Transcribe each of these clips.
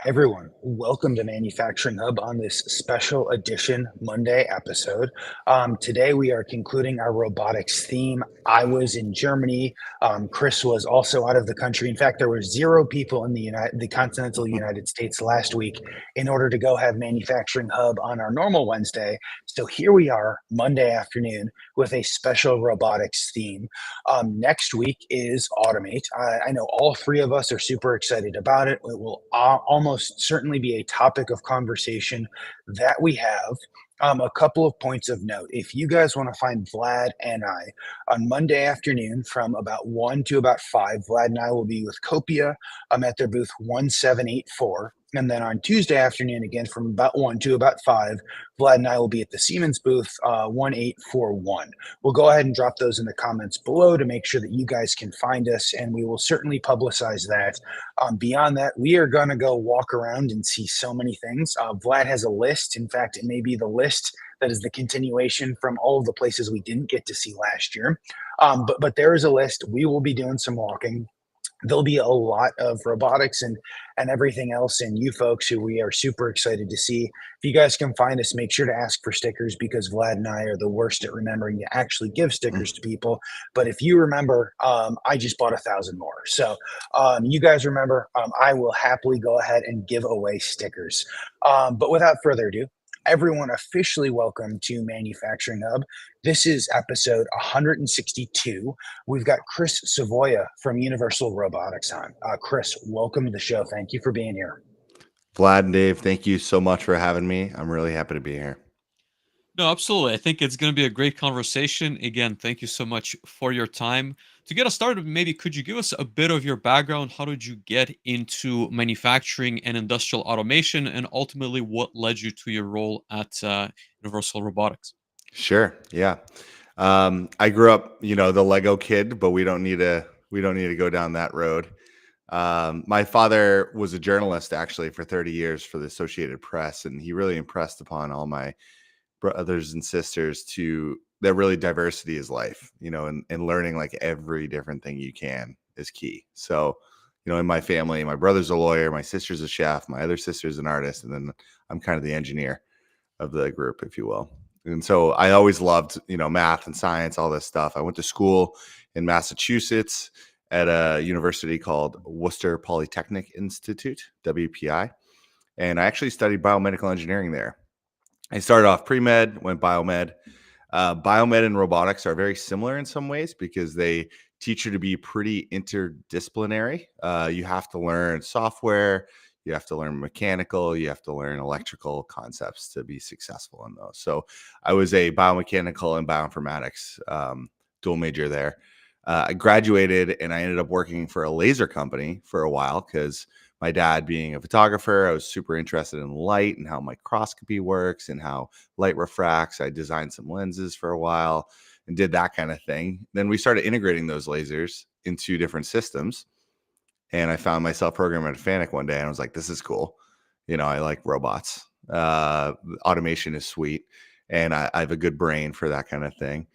Everyone, welcome to Manufacturing Hub on this special edition Monday episode. Today we are concluding our robotics theme. I was in Germany. Chris was also out of the country. In fact, there were 0 people in the continental United States last week in order to go have Manufacturing Hub on our normal Wednesday. So here we are, Monday afternoon, with a special robotics theme. Next week is Automate. I know all 3 of us are super excited about it. It will almost certainly be a topic of conversation that we have. A couple of points of note. If you guys want to find Vlad and I on Monday afternoon from about 1 to about 5, Vlad and I will be with Copia at their booth 1784. And then on Tuesday afternoon, again, from about 1 to about 5, Vlad and I will be at the Siemens booth 1841. We'll go ahead and drop those in the comments below to make sure that you guys can find us, and we will certainly publicize that. Beyond that, we are going to go walk around and see so many things. Vlad has a list. In fact, it may be the list that is the continuation from all of the places we didn't get to see last year. But there is a list. We will be doing some walking. There'll be a lot of robotics and everything else, and you folks who we are super excited to see. If you guys can find us, make sure to ask for stickers, because Vlad and I are the worst at remembering to actually give stickers to people. But if you remember, I just bought 1,000 more. So you guys remember, I will happily go ahead and give away stickers. But without further ado, everyone officially welcome to Manufacturing Hub. This is episode 162. We've got Chris Savoia from Universal Robotics on. Chris, welcome to the show. Thank you for being here. Vlad and Dave, thank you so much for having me. I'm really happy to be here. No, absolutely. I think it's going to be a great conversation. Again, thank you so much for your time. To get us started, maybe could you give us a bit of your background? How did you get into manufacturing and industrial automation, and ultimately what led you to your role at Universal Robotics? Sure. Yeah. I grew up, the Lego kid, but we don't need to go down that road. My father was a journalist actually for 30 years for the Associated Press, and he really impressed upon all my brothers and sisters that really diversity is life, and learning like every different thing you can is key. So, in my family, my brother's a lawyer, my sister's a chef, my other sister's an artist, and then I'm kind of the engineer of the group, if you will. And so I always loved, math and science, all this stuff. I went to school in Massachusetts at a university called Worcester Polytechnic Institute, WPI. And I actually studied biomedical engineering there. I started off pre-med, went biomed. Biomed and robotics are very similar in some ways because they teach you to be pretty interdisciplinary. You have to learn software, you have to learn mechanical, you have to learn electrical concepts to be successful in those. So I was a biomechanical and bioinformatics dual major there. I graduated and I ended up working for a laser company for a while because my dad being a photographer, I was super interested in light and how microscopy works and how light refracts. I designed some lenses for a while and did that kind of thing. Then we started integrating those lasers into different systems. And I found myself programming at FANUC one day and I was like, this is cool. I like robots. Automation is sweet. And I have a good brain for that kind of thing.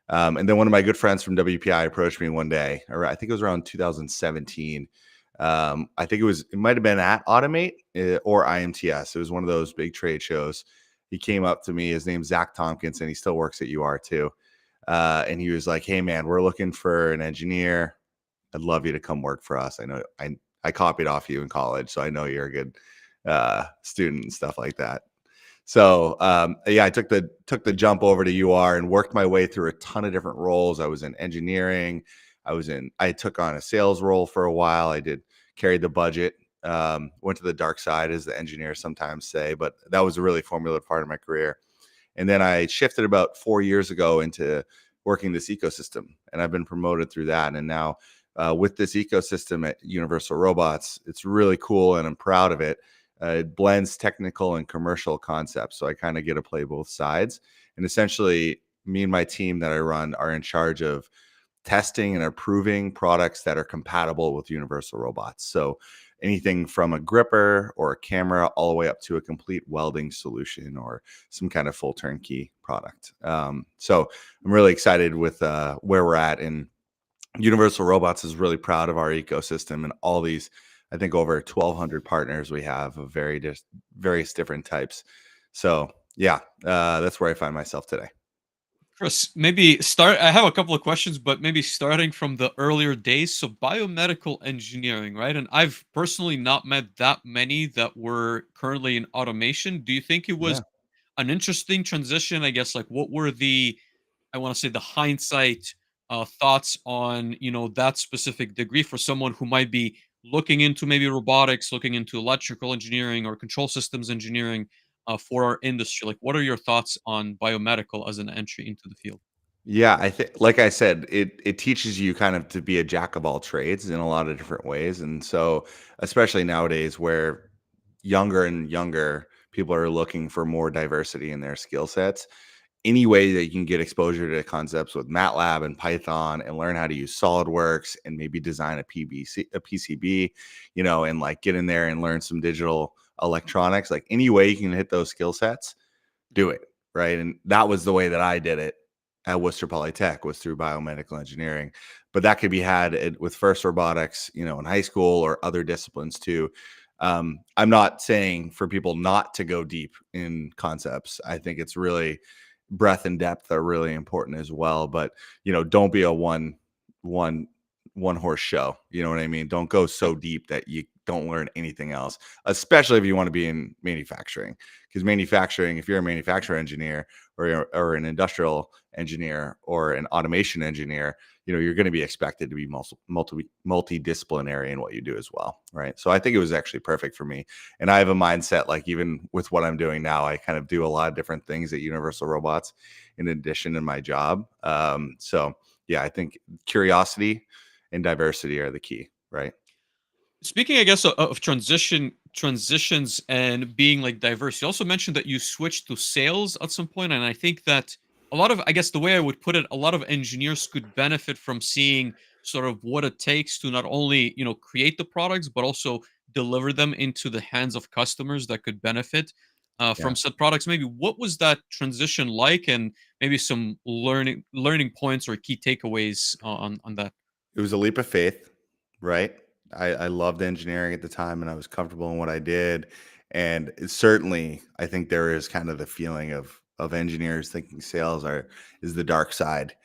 And then one of my good friends from WPI approached me one day, or I think it was around 2017. I think it might have been at Automate or IMTS. It was one of those big trade shows. He came up to me. His name's Zach Tompkins, and he still works at UR too. And he was like, "Hey man, we're looking for an engineer. I'd love you to come work for us. I know I copied off you in college, so I know you're a good student and stuff like that." So I took the jump over to UR and worked my way through a ton of different roles. I was in engineering. I took on a sales role for a while. Carried the budget, went to the dark side, as the engineers sometimes say, but that was a really formative part of my career. And then I shifted about 4 years ago into working this ecosystem, and I've been promoted through that. And now with this ecosystem at Universal Robots, it's really cool, and I'm proud of it. It blends technical and commercial concepts, so I kind of get to play both sides. And essentially, me and my team that I run are in charge of testing and approving products that are compatible with Universal Robots. So anything from a gripper or a camera all the way up to a complete welding solution or some kind of full turnkey product. So I'm really excited with where we're at, and Universal Robots is really proud of our ecosystem and all these I think over 1,200 partners we have of various different types. So yeah, that's where I find myself today. Chris, maybe start. I have a couple of questions, but maybe starting from the earlier days. So, biomedical engineering, right? And I've personally not met that many that were currently in automation. Do you think it was Yeah. an interesting transition? I guess, like, what were the, I want to say, the hindsight thoughts on, that specific degree for someone who might be looking into maybe robotics, looking into electrical engineering or control systems engineering for our industry? Like, what are your thoughts on biomedical as an entry into the field? Yeah, I think, like I said, it teaches you kind of to be a jack of all trades in a lot of different ways, and so especially nowadays where younger and younger people are looking for more diversity in their skill sets, any way that you can get exposure to concepts with MATLAB and Python and learn how to use SolidWorks and maybe design a PCB, and like get in there and learn some digital electronics, like any way you can hit those skill sets, do it. Right. And that was the way that I did it at Worcester Polytech, was through biomedical engineering. But that could be had with FIRST Robotics, in high school or other disciplines too. I'm not saying for people not to go deep in concepts. I think it's really breadth and depth are really important as well. But don't be a one one horse show. You know what I mean? Don't go so deep that you don't learn anything else, especially if you want to be in manufacturing. Because manufacturing, if you're a manufacturer engineer or an industrial engineer or an automation engineer, you're going to be expected to be multidisciplinary in what you do as well, right? So I think it was actually perfect for me. And I have a mindset, like even with what I'm doing now, I kind of do a lot of different things at Universal Robots in addition to my job. So yeah, I think curiosity and diversity are the key, right? Speaking, I guess, of transitions and being like diverse, you also mentioned that you switched to sales at some point, and I think that a lot of, I guess, the way I would put it, a lot of engineers could benefit from seeing sort of what it takes to not only create the products but also deliver them into the hands of customers that could benefit from Yeah. said products. Maybe what was that transition like, and maybe some learning points or key takeaways on that. It was a leap of faith, right? I loved engineering at the time and I was comfortable in what I did. And certainly I think there is kind of the feeling of engineers thinking sales is the dark side.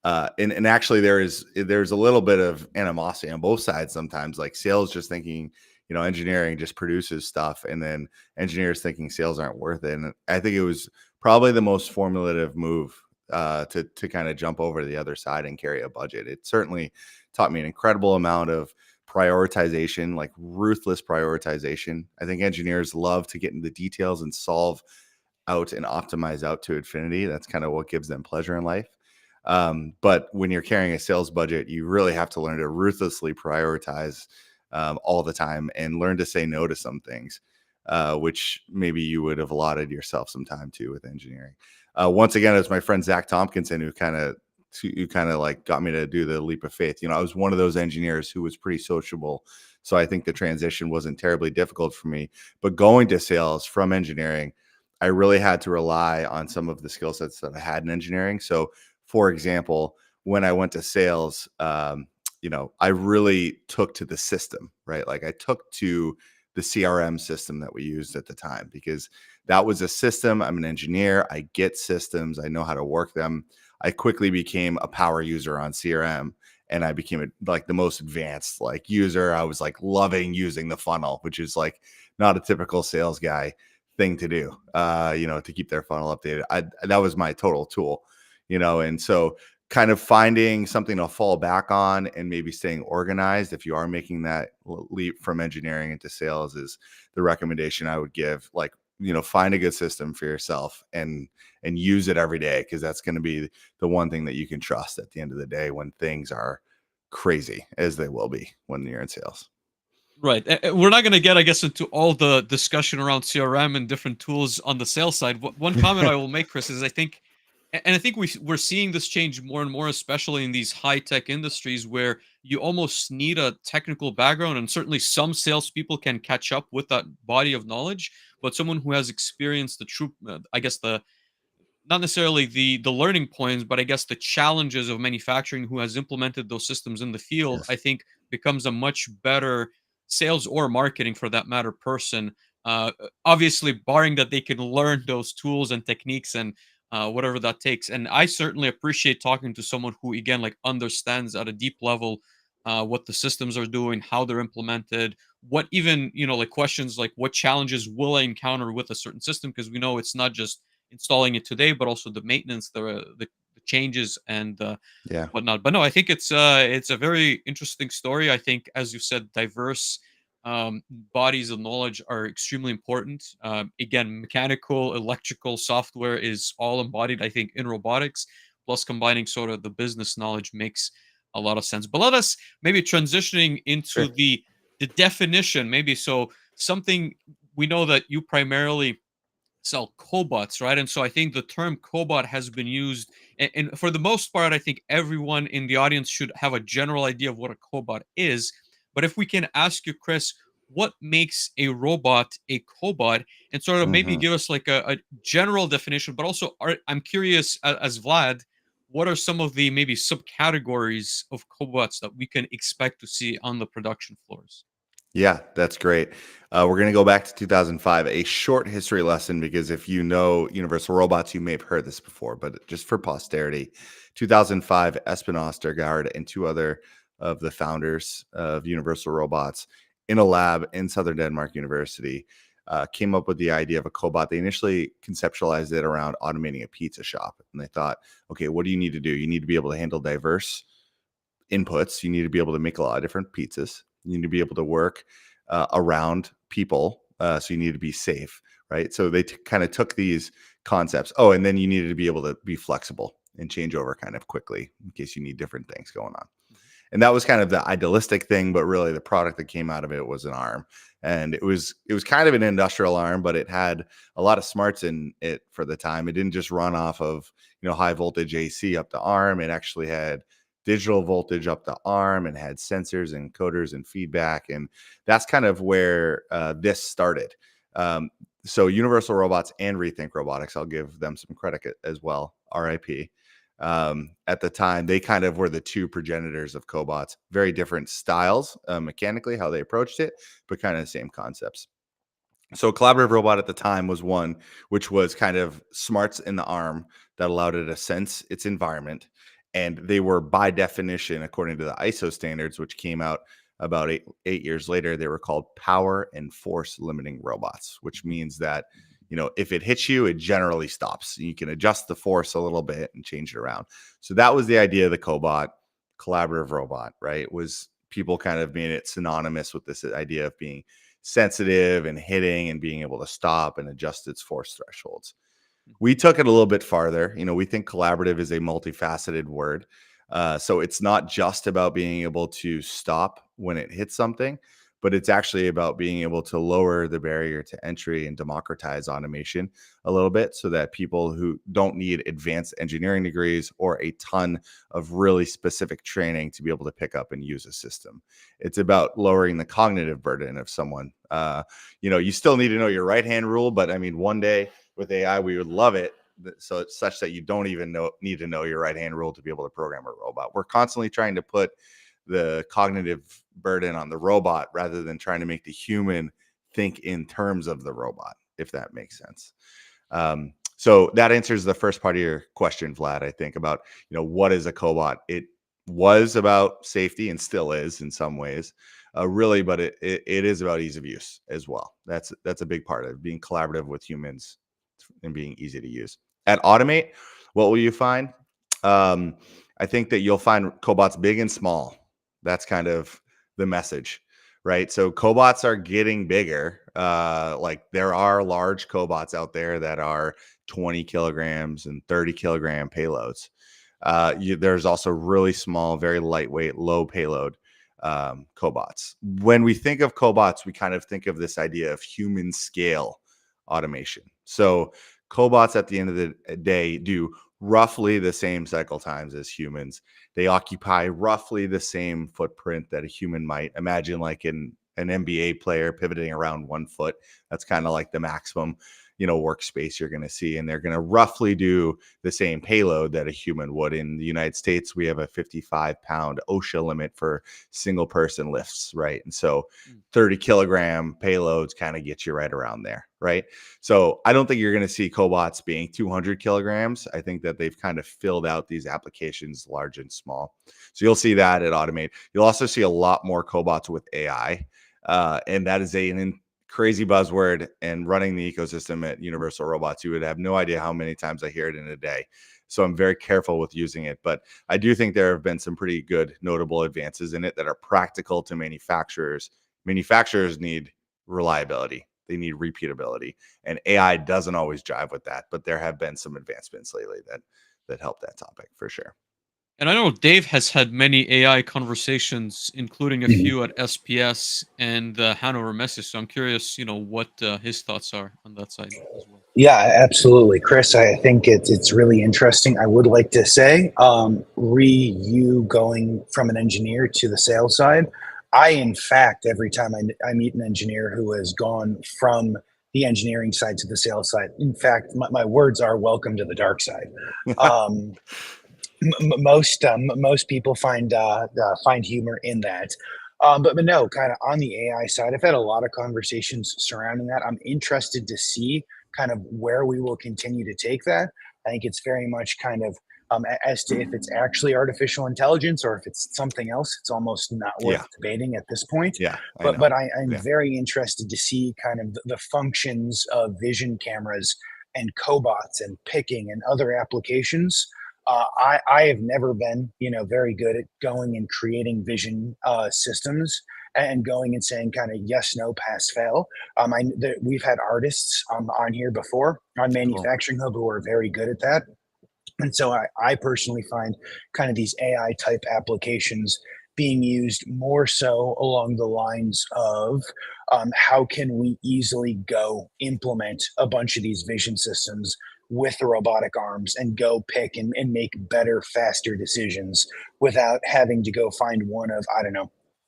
And actually there's a little bit of animosity on both sides sometimes, like sales just thinking, engineering just produces stuff, and then engineers thinking sales aren't worth it. And I think it was probably the most formulative move to kind of jump over to the other side and carry a budget. It certainly taught me an incredible amount of prioritization, like ruthless prioritization. I think engineers love to get into the details and solve out and optimize out to infinity. That's kind of what gives them pleasure in life. But when you're carrying a sales budget, you really have to learn to ruthlessly prioritize all the time and learn to say no to some things, which maybe you would have allotted yourself some time to with engineering. Once again, it was my friend Zach Tompkinson who kind of like got me to do the leap of faith. I was one of those engineers who was pretty sociable, so I think the transition wasn't terribly difficult for me. But going to sales from engineering, I really had to rely on some of the skill sets that I had in engineering. So, for example, when I went to sales, I really took to the system, right? Like I took to the CRM system that we used at the time, because that was a system. I'm an engineer. I get systems. I know how to work them. I quickly became a power user on CRM, and I became like the most advanced like user. I was like loving using the funnel, which is like not a typical sales guy thing to do, to keep their funnel updated. That was my total tool, and so kind of finding something to fall back on and maybe staying organized if you are making that leap from engineering into sales is the recommendation I would give. Like, find a good system for yourself and use it every day, because that's going to be the one thing that you can trust at the end of the day when things are crazy, as they will be when you're in sales. Right. We're not going to get, I guess, into all the discussion around CRM and different tools on the sales side. One comment I will make, Chris, is I think, and I think we're seeing this change more and more, especially in these high tech industries where you almost need a technical background, and certainly some salespeople can catch up with that body of knowledge. But someone who has experienced the true, I guess, the not necessarily the learning points, but I guess the challenges of manufacturing, who has implemented those systems in the field, Yes. I think becomes a much better sales or marketing for that matter person. Obviously, barring that they can learn those tools and techniques and whatever that takes. And I certainly appreciate talking to someone who, again, like understands at a deep level what the systems are doing, how they're implemented, what even, like questions like what challenges will I encounter with a certain system? Because we know it's not just installing it today, but also the maintenance, the changes and Yeah. whatnot. But no, I think it's a very interesting story. I think, as you said, diverse bodies of knowledge are extremely important. Again, mechanical, electrical, software is all embodied, I think, in robotics. Plus, combining sort of the business knowledge makes a lot of sense. But let us maybe transitioning into Sure. the definition. Maybe so something we know that you primarily sell cobots, right? And so I think the term cobot has been used, and for the most part, I think everyone in the audience should have a general idea of what a cobot is. But if we can ask you, Chris, what makes a robot a cobot, and sort of maybe hmm give us like a general definition, but also I'm curious, as Vlad, what are some of the maybe subcategories of cobots that we can expect to see on the production floors? Yeah, that's great. We're going to go back to 2005, a short history lesson, because if you know Universal Robots, you may have heard this before, but just for posterity, 2005, Espen Ostergaard and two other of the founders of Universal Robots in a lab in Southern Denmark University came up with the idea of a cobot. They initially conceptualized it around automating a pizza shop. And they thought, okay, what do you need to do? You need to be able to handle diverse inputs. You need to be able to make a lot of different pizzas. You need to be able to work around people. So you need to be safe, right? So they kind of took these concepts. Oh, and then you needed to be able to be flexible and change over kind of quickly in case you need different things going on. And that was kind of the idealistic thing, but really the product that came out of it was an arm. And it was kind of an industrial arm, but it had a lot of smarts in it for the time. It didn't just run off of, high voltage AC up the arm. It actually had digital voltage up the arm and had sensors and coders and feedback. And that's kind of where this started. So Universal Robots and Rethink Robotics, I'll give them some credit as well, RIP. At the time, they kind of were the two progenitors of cobots. Very different styles mechanically, how they approached it, but kind of the same concepts. So collaborative robot at the time was one which was kind of smarts in the arm that allowed it to sense its environment. And they were, by definition, according to the ISO standards, which came out about eight years later, they were called power and force limiting robots, which means that, if it hits you, it generally stops. You can adjust the force a little bit and change it around. So that was the idea of the cobot, collaborative robot, right? Was people kind of made it synonymous with this idea of being sensitive and hitting and being able to stop and adjust its force thresholds. We took it a little bit farther. We think collaborative is a multifaceted word. So it's not just about being able to stop when it hits something, but it's actually about being able to lower the barrier to entry and democratize automation a little bit so that people who don't need advanced engineering degrees or a ton of really specific training to be able to pick up and use a system. It's about lowering the cognitive burden of someone. You still need to know your right-hand rule, but I mean, one day with AI, we would love it. So it's such that you don't even need to know your right-hand rule to be able to program a robot. We're constantly trying to put the cognitive burden on the robot rather than trying to make the human think in terms of the robot, if that makes sense. So that answers the first part of your question, Vlad, I think, about, what is a cobot? It was about safety and still is in some ways, really, but it is about ease of use as well. That's a big part of being collaborative with humans and being easy to use. At Automate, what will you find? I think that you'll find cobots big and small. That's kind of the message, right? So cobots are getting bigger. Like there are large cobots out there that are 20 kilograms and 30 kilogram payloads. There's also really small, very lightweight, low payload cobots. When we think of cobots, we kind of think of this idea of human scale automation. So cobots at the end of the day do roughly the same cycle times as humans. They occupy roughly the same footprint that a human might. Imagine like an NBA player pivoting around 1 foot. That's kind of like the maximum. workspace you're going to see, and they're going to roughly do the same payload that a human would. In the United States, we have a 55-pound OSHA limit for single person lifts, right? And so 30 kilogram payloads kind of get you right around there, right? So I don't think you're going to see cobots being 200 kilograms. I think that they've kind of filled out these applications, large and small. So you'll see that at Automate. You'll also see a lot more cobots with AI. And that is a crazy buzzword, and running the ecosystem at Universal Robots, you would have no idea how many times I hear it in a day. So I'm very careful with using it, but I do think there have been some pretty good notable advances in it that are practical to manufacturers. Manufacturers need reliability. They need repeatability, and AI doesn't always jive with that, but there have been some advancements lately that help that topic for sure. And I know Dave has had many AI conversations, including a few at SPS and Hanover Messe. So I'm curious, what his thoughts are on that side as well. Yeah, absolutely, Chris. I think it's really interesting. I would like to say, you going from an engineer to the sales side. In fact, every time I meet an engineer who has gone from the engineering side to the sales side, in fact, my words are welcome to the dark side. Most people find humor in that, but no, kind of on the AI side, I've had a lot of conversations surrounding that. I'm interested to see kind of where we will continue to take that. I think it's very much kind of as to if it's actually artificial intelligence or if it's something else. It's almost not worth debating at this point. Yeah, but I'm very interested to see kind of the functions of vision cameras and cobots and picking and other applications. I have never been, very good at going and creating vision systems and going and saying kind of yes, no, pass, fail. We've had artists on here before on Manufacturing Hub who are very good at that. And so I personally find kind of these AI type applications being used more so along the lines of how can we easily go implement a bunch of these vision systems with the robotic arms and go pick and make better, faster decisions without having to go find one of,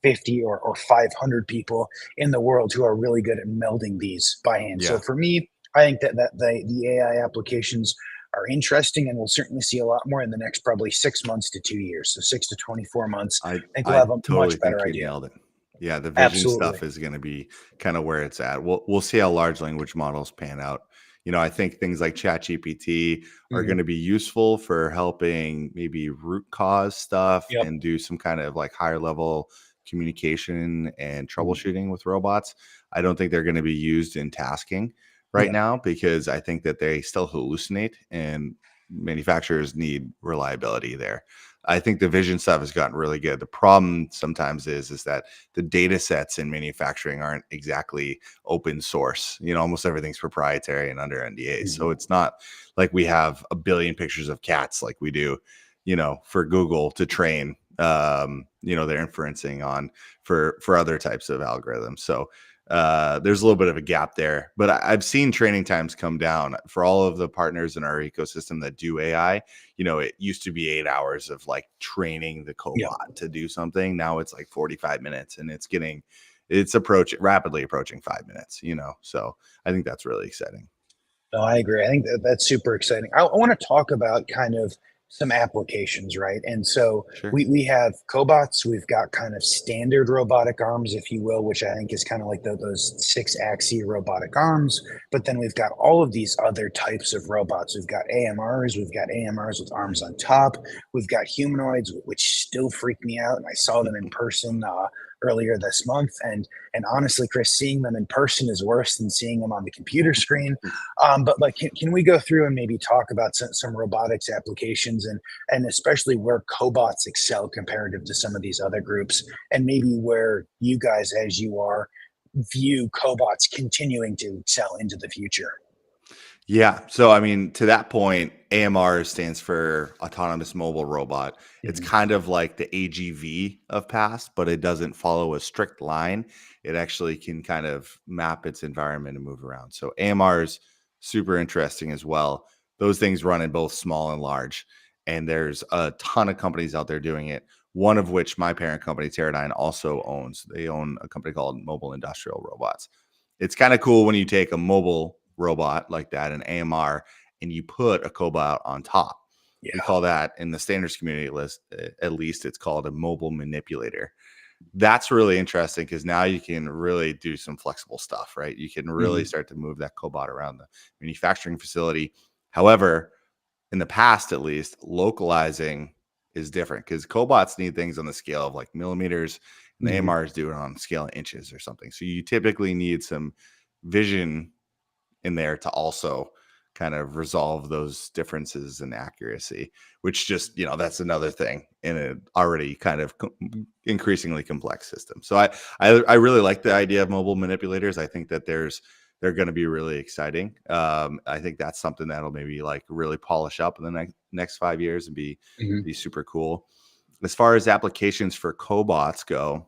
50 or 500 people in the world who are really good at melding these by hand. Yeah. So for me, I think that the AI applications are interesting, and we'll certainly see a lot more in the next probably 6 months to 2 years. So 6 to 24 months. I think we'll have a much better idea. Nailed it. Yeah, the vision stuff is going to be kind of where it's at. We'll see how large language models pan out. I think things like ChatGPT are going to be useful for helping maybe root cause stuff and do some kind of like higher level communication and troubleshooting with robots. I don't think they're going to be used in tasking right now, because I think that they still hallucinate and manufacturers need reliability there. I think the vision stuff has gotten really good. The problem sometimes is that the data sets in manufacturing aren't exactly open source. Almost everything's proprietary and under NDAs. So it's not like we have a billion pictures of cats like we do, for Google to train, their inferencing on for other types of algorithms. So there's a little bit of a gap there, but I've seen training times come down for all of the partners in our ecosystem that do AI. It used to be 8 hours of like training the cobot to do something. Now it's like 45 minutes, and it's rapidly approaching 5 minutes, so I think that's really exciting. No, I agree. I think that's super exciting. I want to talk about kind of some applications, right? And so we have cobots, we've got kind of standard robotic arms, if you will, which I think is kind of like those 6-axis robotic arms. But then we've got all of these other types of robots. We've got AMRs, with arms on top. We've got humanoids, which still freak me out. And I saw them in person earlier this month, and honestly, Chris, seeing them in person is worse than seeing them on the computer screen. But like, can we go through and maybe talk about some robotics applications and especially where cobots excel comparative to some of these other groups, and maybe where you guys, as you are, view cobots continuing to excel into the future? Yeah. So, I mean, to that point, AMR stands for Autonomous Mobile Robot. It's kind of like the AGV of past, but it doesn't follow a strict line. It actually can kind of map its environment and move around. So AMR is super interesting as well. Those things run in both small and large, and there's a ton of companies out there doing it. One of which my parent company, Teradyne, also owns. They own a company called Mobile Industrial Robots. It's kind of cool when you take a mobile robot like that, an AMR, and you put a cobot on top. Yeah. We call that, in the standards community list, at least, it's called a mobile manipulator. That's really interesting because now you can really do some flexible stuff, right? You can really start to move that cobot around the manufacturing facility. However, in the past, at least, localizing is different because cobots need things on the scale of like millimeters, and the AMRs do it on scale of inches or something. So you typically need some vision in there to also kind of resolve those differences in accuracy, which just, that's another thing in an already kind of increasingly complex system. So I really like the idea of mobile manipulators. I think that they're going to be really exciting. I think that's something that'll maybe like really polish up in the next 5 years and be super cool. As far as applications for cobots go,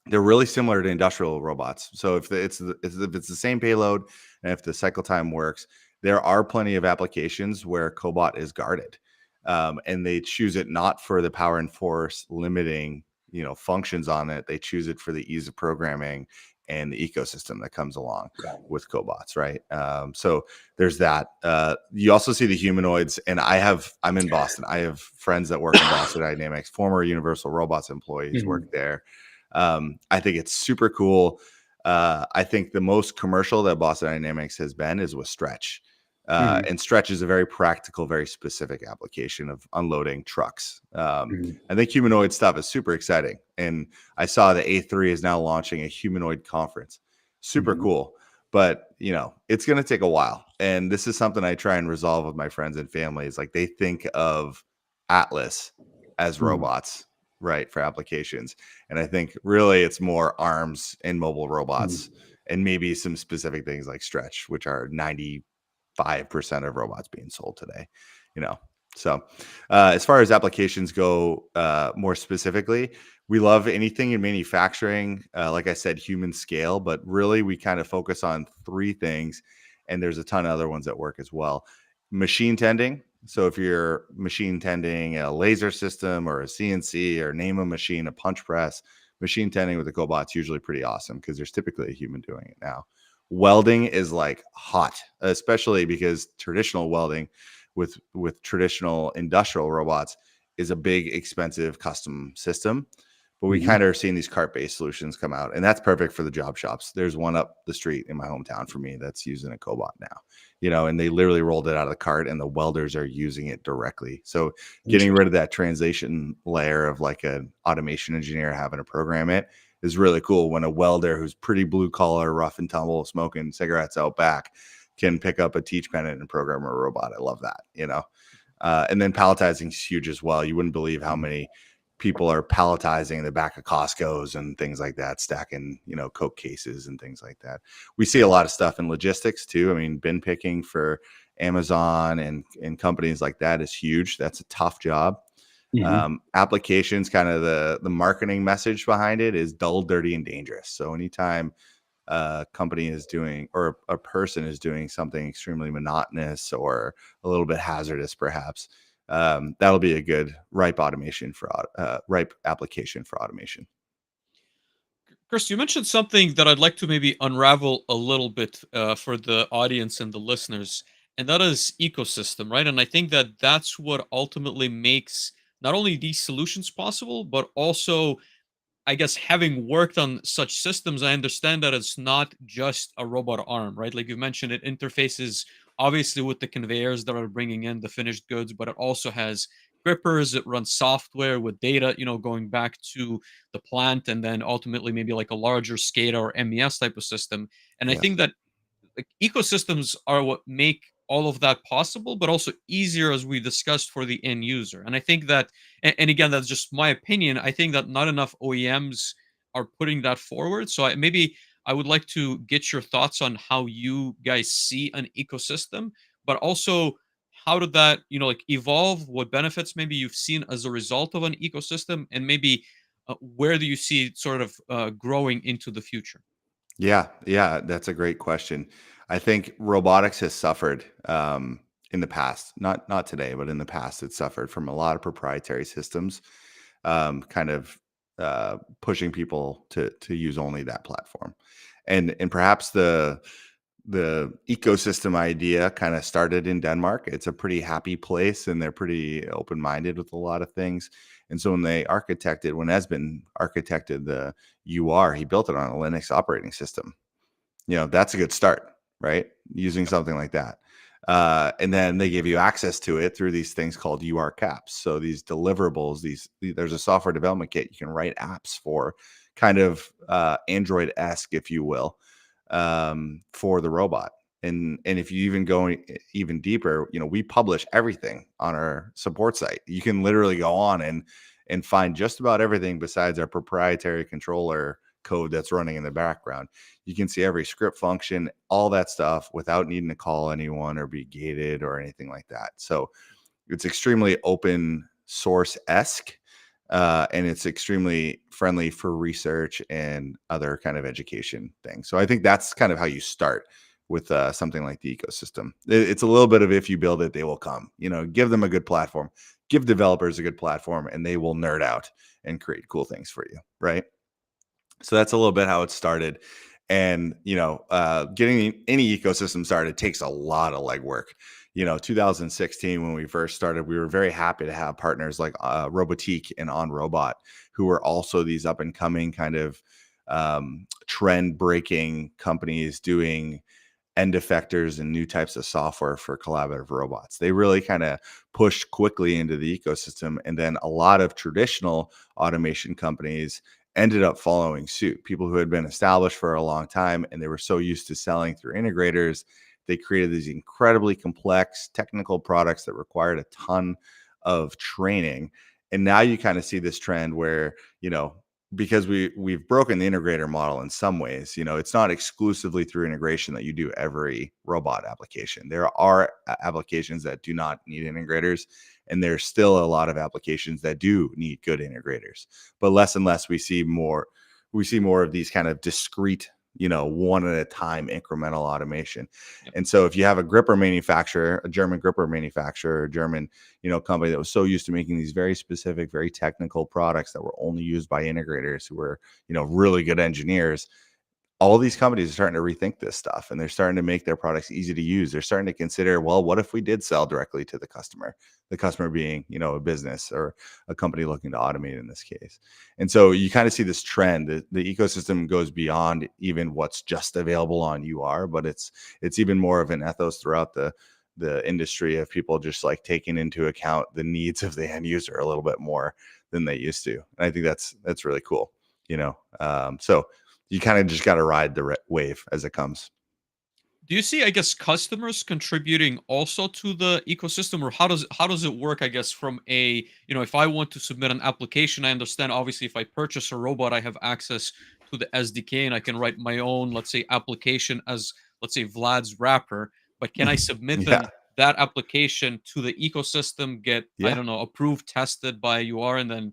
they're really similar to industrial robots. So if it's the same payload and if the cycle time works, there are plenty of applications where cobot is guarded, and they choose it not for the power and force limiting, functions on it. They choose it for the ease of programming and the ecosystem that comes along with cobots, right? So there's that. You also see the humanoids, and I'm in Boston. I have friends that work in Boston Dynamics, former Universal Robots employees work there. I think it's super cool. I think the most commercial that Boston Dynamics has been is with Stretch. And Stretch is a very practical, very specific application of unloading trucks. I think humanoid stuff is super exciting. And I saw the A3 is now launching a humanoid conference. Super cool. But, it's going to take a while. And this is something I try and resolve with my friends and families. Like, they think of Atlas as robots, right, for applications. And I think really it's more arms and mobile robots and maybe some specific things like Stretch, which are 95% of robots being sold today, So as far as applications go, more specifically, we love anything in manufacturing. Like I said, human scale, but really we kind of focus on 3 things, and there's a ton of other ones that work as well. Machine tending. So if you're machine tending a laser system or a CNC or name a machine, a punch press, machine tending with a cobot's usually pretty awesome because there's typically a human doing it now. Welding is like hot, especially because traditional welding with traditional industrial robots is a big, expensive custom system. But we kind of are seeing these cart-based solutions come out, and that's perfect for the job shops. There's one up the street in my hometown for me that's using a cobot now, and they literally rolled it out of the cart, and the welders are using it directly. So getting rid of that translation layer of like an automation engineer having to program it is really cool when a welder who's pretty blue collar, rough and tumble, smoking cigarettes out back can pick up a teach pennant and program a robot. I love that, and then palletizing is huge as well. You wouldn't believe how many people are palletizing in the back of Costco's and things like that, stacking, Coke cases and things like that. We see a lot of stuff in logistics too. I mean, bin picking for Amazon and companies like that is huge. That's a tough job. Applications, kind of the marketing message behind it is dull, dirty, and dangerous. So anytime a company is doing, or a person is doing something extremely monotonous or a little bit hazardous, perhaps, that'll be a good ripe application for automation. Chris, you mentioned something that I'd like to maybe unravel a little bit for the audience and the listeners, and that is ecosystem, right? And I think that that's what ultimately makes not only these solutions possible, but also, I guess, having worked on such systems, I understand that it's not just a robot arm, right? Like you mentioned, it interfaces obviously with the conveyors that are bringing in the finished goods, but it also has grippers. It runs software with data, going back to the plant, and then ultimately maybe like a larger SCADA or MES type of system. And I think that like ecosystems are what make all of that possible, but also easier, as we discussed, for the end user. And I think that, and again, that's just my opinion, I think that not enough OEMs are putting that forward. So maybe I would like to get your thoughts on how you guys see an ecosystem, but also how did that, like evolve? What benefits maybe you've seen as a result of an ecosystem, and maybe where do you see it sort of growing into the future? Yeah, that's a great question. I think robotics has suffered in the past, not today, but in the past, it's suffered from a lot of proprietary systems, kind of pushing people to use only that platform, and perhaps the the ecosystem idea kind of started in Denmark. It's a pretty happy place, and they're pretty open-minded with a lot of things. And so when Esben architected the UR, he built it on a Linux operating system. That's a good start, right? Using something like that. And then they give you access to it through these things called UR caps. So these deliverables, there's a software development kit you can write apps for, kind of Android-esque, if you will, for the robot. And if you even go even deeper, we publish everything on our support site. You can literally go on and find just about everything besides our proprietary controller code that's running in the background. You can see every script function, all that stuff, without needing to call anyone or be gated or anything like that. So it's extremely open source-esque, and it's extremely friendly for research and other kind of education things. So I think that's kind of how you start with something like the ecosystem. It's a little bit of, if you build it, they will come. Give them a good platform, give developers a good platform, and they will nerd out and create cool things for you, right? So that's a little bit how it started. And, getting any ecosystem started takes a lot of legwork. 2016, when we first started, we were very happy to have partners like Robotique and OnRobot, who were also these up and coming kind of trend breaking companies doing end effectors and new types of software for collaborative robots. They really kind of pushed quickly into the ecosystem. And then a lot of traditional automation companies ended up following suit. People who had been established for a long time, and they were so used to selling through integrators, they created these incredibly complex technical products that required a ton of training. And now you kind of see this trend where, because we've broken the integrator model in some ways, it's not exclusively through integration that you do every robot application. There are applications that do not need integrators, and there's still a lot of applications that do need good integrators. But less and less we see more of these kind of discrete, one at a time incremental automation. Yep. And so if you have a gripper manufacturer, a German gripper manufacturer, a German, company that was so used to making these very specific, very technical products that were only used by integrators who were, really good engineers, all these companies are starting to rethink this stuff, and they're starting to make their products easy to use. They're starting to consider, well, what if we did sell directly to the customer being, a business or a company looking to automate in this case. And so you kind of see this trend. The ecosystem goes beyond even what's just available on UR, but it's even more of an ethos throughout the industry of people just like taking into account the needs of the end user a little bit more than they used to. And I think that's really cool, so you kind of just got to ride the wave as it comes. Do you see, I guess, customers contributing also to the ecosystem, or how does it work? I guess from a, if I want to submit an application, I understand obviously if I purchase a robot, I have access to the SDK and I can write my own, let's say, application as, let's say, Vlad's wrapper. But can I submit Yeah. that application to the ecosystem, get, I Yeah. don't know, approved, tested by UR, and then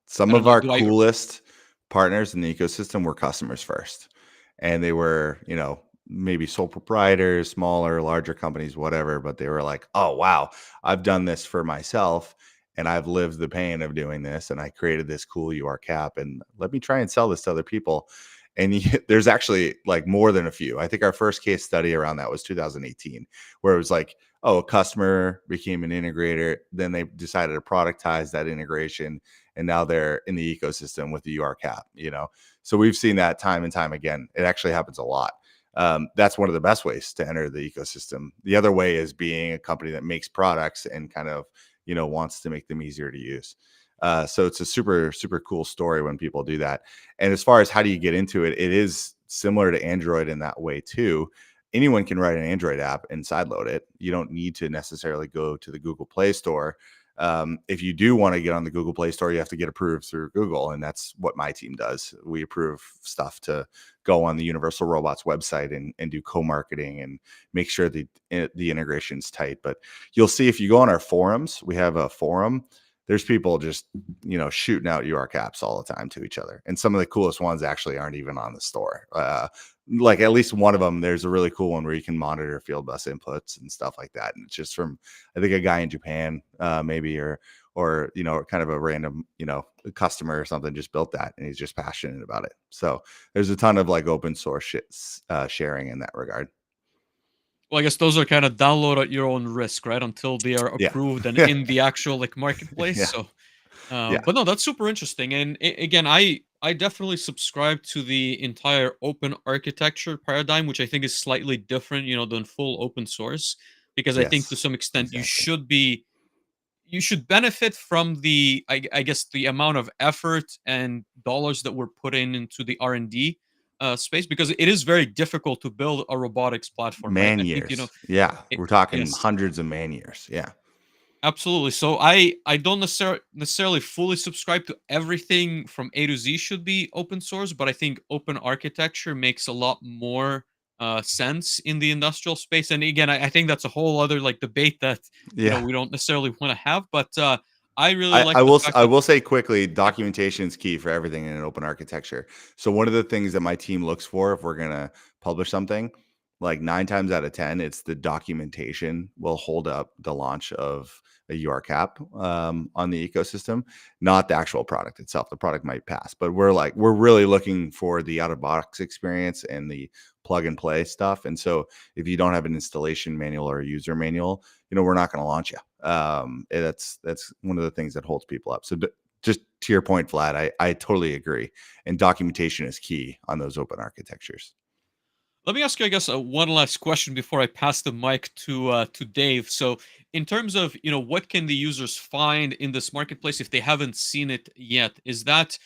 Some I don't of know, our do I? coolest partners in the ecosystem were customers first. And they were, maybe sole proprietors, smaller, larger companies, whatever. But they were like, oh, wow, I've done this for myself and I've lived the pain of doing this. And I created this cool UR cap, and let me try and sell this to other people. And there's actually like more than a few. I think our first case study around that was 2018, where it was like, oh, a customer became an integrator. Then they decided to productize that integration, and now they're in the ecosystem with the UR cap, So we've seen that time and time again. It actually happens a lot. That's one of the best ways to enter the ecosystem. The other way is being a company that makes products and kind of, wants to make them easier to use. So it's a super, super cool story when people do that. And as far as how do you get into it, it is similar to Android in that way too. Anyone can write an Android app and sideload it. You don't need to necessarily go to the Google Play Store. If you do want to get on the Google Play Store, you have to get approved through Google. And that's what my team does. We approve stuff to go on the Universal Robots website and do co-marketing and make sure the integration's tight. But you'll see if you go on our forums, we have a forum. There's people just, shooting out UR caps all the time to each other. And some of the coolest ones actually aren't even on the store. Like at least one of them, there's a really cool one where you can monitor field bus inputs and stuff like that. And it's just from, I think, a guy in Japan, maybe, or kind of a random, customer or something just built that, and he's just passionate about it. So there's a ton of like open source sharing in that regard. Well, I guess those are kind of download at your own risk, right? Until they are Yeah. approved and in the actual like marketplace. Yeah. So, Yeah. but no, that's super interesting. And again, I definitely subscribe to the entire open architecture paradigm, which I think is slightly different, than full open source, because I think to Yes. some extent Exactly. you should benefit from the I guess the amount of effort and dollars that were put into the R&D space, because it is very difficult to build a robotics platform, right? Man I think years. Yeah. We're talking yes, hundreds of man years. Yeah. absolutely. So I don't necessarily fully subscribe to everything from A to Z should be open source, but I think open architecture makes a lot more sense in the industrial space. And again, I think that's a whole other like debate that Yeah. we don't necessarily want to have. But I really like I the will fact I that will say quickly, yeah, documentation is key for everything in an open architecture. So one of the things that my team looks for if we're gonna publish something, like 9 times out of 10, it's the documentation will hold up the launch of a URCAP on the ecosystem, not the actual product itself. The product might pass, but we're really looking for the out of box experience and the plug and play stuff. And so if you don't have an installation manual or a user manual, we're not going to launch you. That's one of the things that holds people up. So just to your point, Vlad, I totally agree. And documentation is key on those open architectures. let me ask you, I guess, one last question before I pass the mic to Dave. So, in terms of what can the users find in this marketplace if they haven't seen it yet? Is that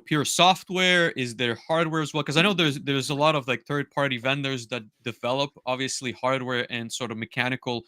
pure software? Is there hardware as well? Because I know there's a lot of like third party vendors that develop obviously hardware and sort of mechanical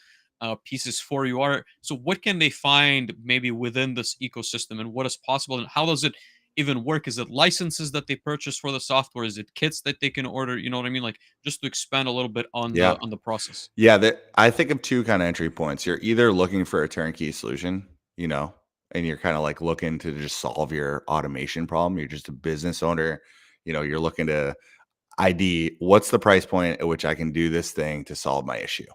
pieces for you. Are so what can they find maybe within this ecosystem, and what is possible, and how does it even work? Is it licenses that they purchase for the software? Is it kits that they can order? You know what I mean? Like just to expand a little bit on Yeah. the process. Yeah. I think of two kind of entry points. You're either looking for a turnkey solution, and you're kind of like looking to just solve your automation problem. You're just a business owner, you're looking to ID what's the price point at which I can do this thing to solve my issue.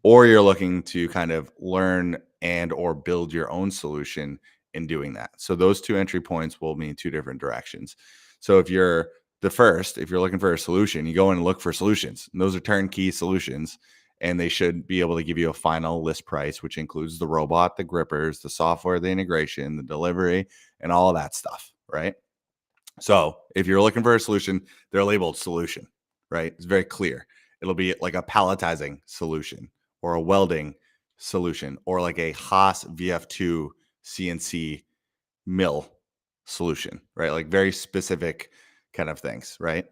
Or you're looking to kind of learn and or build your own solution in doing that. So those two entry points will mean two different directions. So if you're if you're looking for a solution, you go in and look for solutions. And those are turnkey solutions, and they should be able to give you a final list price, which includes the robot, the grippers, the software, the integration, the delivery, and all of that stuff, right? So if you're looking for a solution, they're labeled solution, right? It's very clear. It'll be like a palletizing solution or a welding solution or like a Haas VF2 CNC mill solution, right? Like very specific kind of things, right?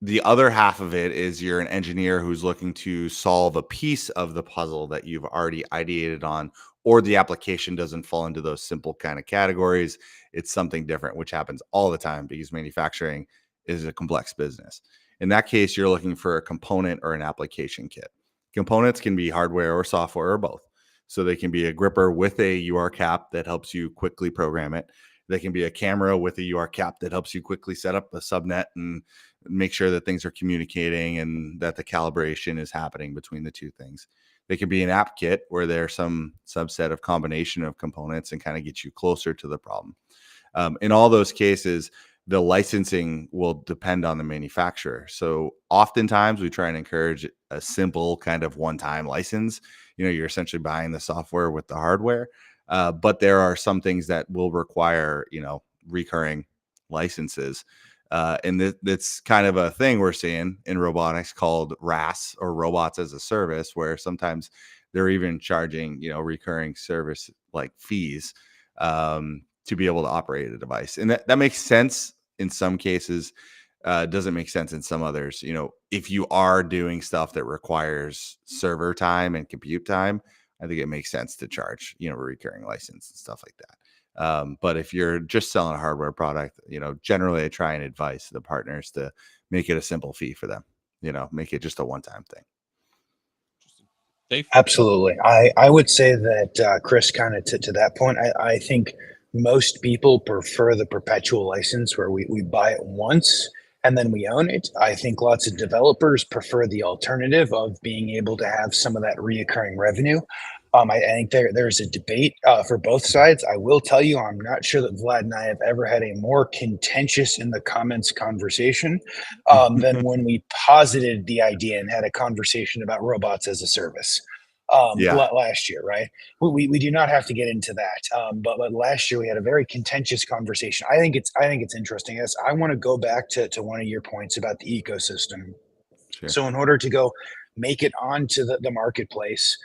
The other half of it is you're an engineer who's looking to solve a piece of the puzzle that you've already ideated on, or the application doesn't fall into those simple kind of categories. It's something different, which happens all the time because manufacturing is a complex business. In that case, you're looking for a component or an application kit. Components can be hardware or software or both. So they can be a gripper with a UR cap that helps you quickly program it. They can be a camera with a UR cap that helps you quickly set up a subnet and make sure that things are communicating and that the calibration is happening between the two things. They could be an app kit where there's some subset of combination of components and kind of get you closer to the problem. In all those cases, the licensing will depend on the manufacturer. So oftentimes we try and encourage a simple kind of one-time license. You're essentially buying the software with the hardware. But there are some things that will require, recurring licenses. And that's kind of a thing we're seeing in robotics called RAS, or robots as a service, where sometimes they're even charging, recurring service like fees to be able to operate a device. And that makes sense in some cases, doesn't make sense in some others. If you are doing stuff that requires server time and compute time, I think it makes sense to charge, a recurring license and stuff like that. But if you're just selling a hardware product, generally I try and advise the partners to make it a simple fee for them, make it just a one-time thing. Interesting. Dave? Absolutely. I would say that, Chris, kind of to that point, I think most people prefer the perpetual license where we buy it once and then we own it. I think lots of developers prefer the alternative of being able to have some of that reoccurring revenue. I think there's a debate for both sides. I will tell you, I'm not sure that Vlad and I have ever had a more contentious in the comments conversation than when we posited the idea and had a conversation about robots as a service Yeah, last year, right? We do not have to get into that, but last year we had a very contentious conversation. I think it's interesting. As I want to go back to one of your points about the ecosystem. sure. So in order to go make it onto the marketplace,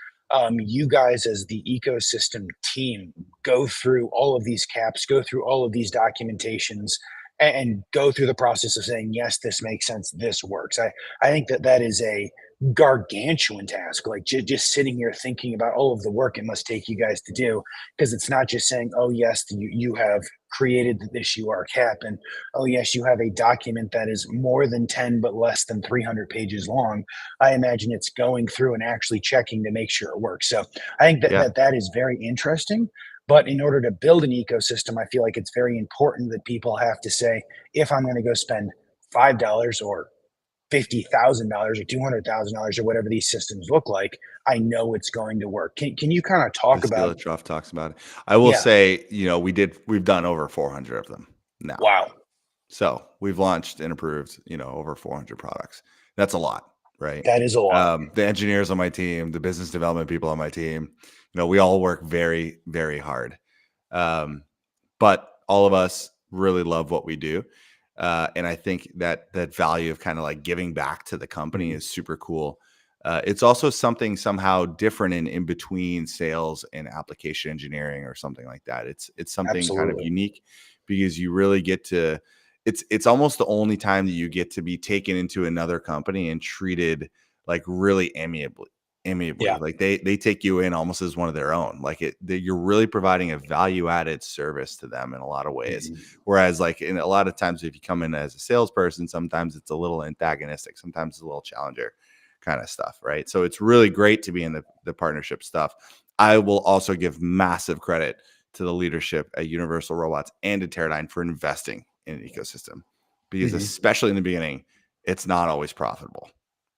you guys as the ecosystem team go through all of these caps, go through all of these documentations, and go through the process of saying, yes, this makes sense, this works. I think that is a gargantuan task. Like just sitting here thinking about all of the work it must take you guys to do, because it's not just saying, oh yes, you have created this UR cap, and oh yes, you have a document that is more than 10 but less than 300 pages long. I imagine it's going through and actually checking to make sure it works. So I think Yeah, that is very interesting. But in order to build an ecosystem, I feel like it's very important that people have to say, if I'm going to go spend $5 or $50,000 or $200,000 or whatever these systems look like, I know it's going to work. Can you kind of talk about? Truff talks about it. I will Yeah. say, we've done over 400 of them now. Wow. So we've launched and approved, over 400 products. That's a lot, right? That is a lot. The engineers on my team, the business development people on my team, we all work very, very hard. But all of us really love what we do. And I think that value of kind of like giving back to the company is super cool. It's also something somehow different in between sales and application engineering or something like that. It's something kind of Absolutely. unique because you really get to, it's almost the only time that you get to be taken into another company and treated like really amiably. Yeah. Like they take you in almost as one of their own. Like you're really providing a value added service to them in a lot of ways. Mhm. Whereas like in a lot of times, if you come in as a salesperson, sometimes it's a little antagonistic, sometimes it's a little challenger kind of stuff, right? So it's really great to be in the partnership stuff. I will also give massive credit to the leadership at Universal Robots and to Teradyne for investing in an ecosystem, because Mhm. especially in the beginning, it's not always profitable.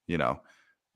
You know,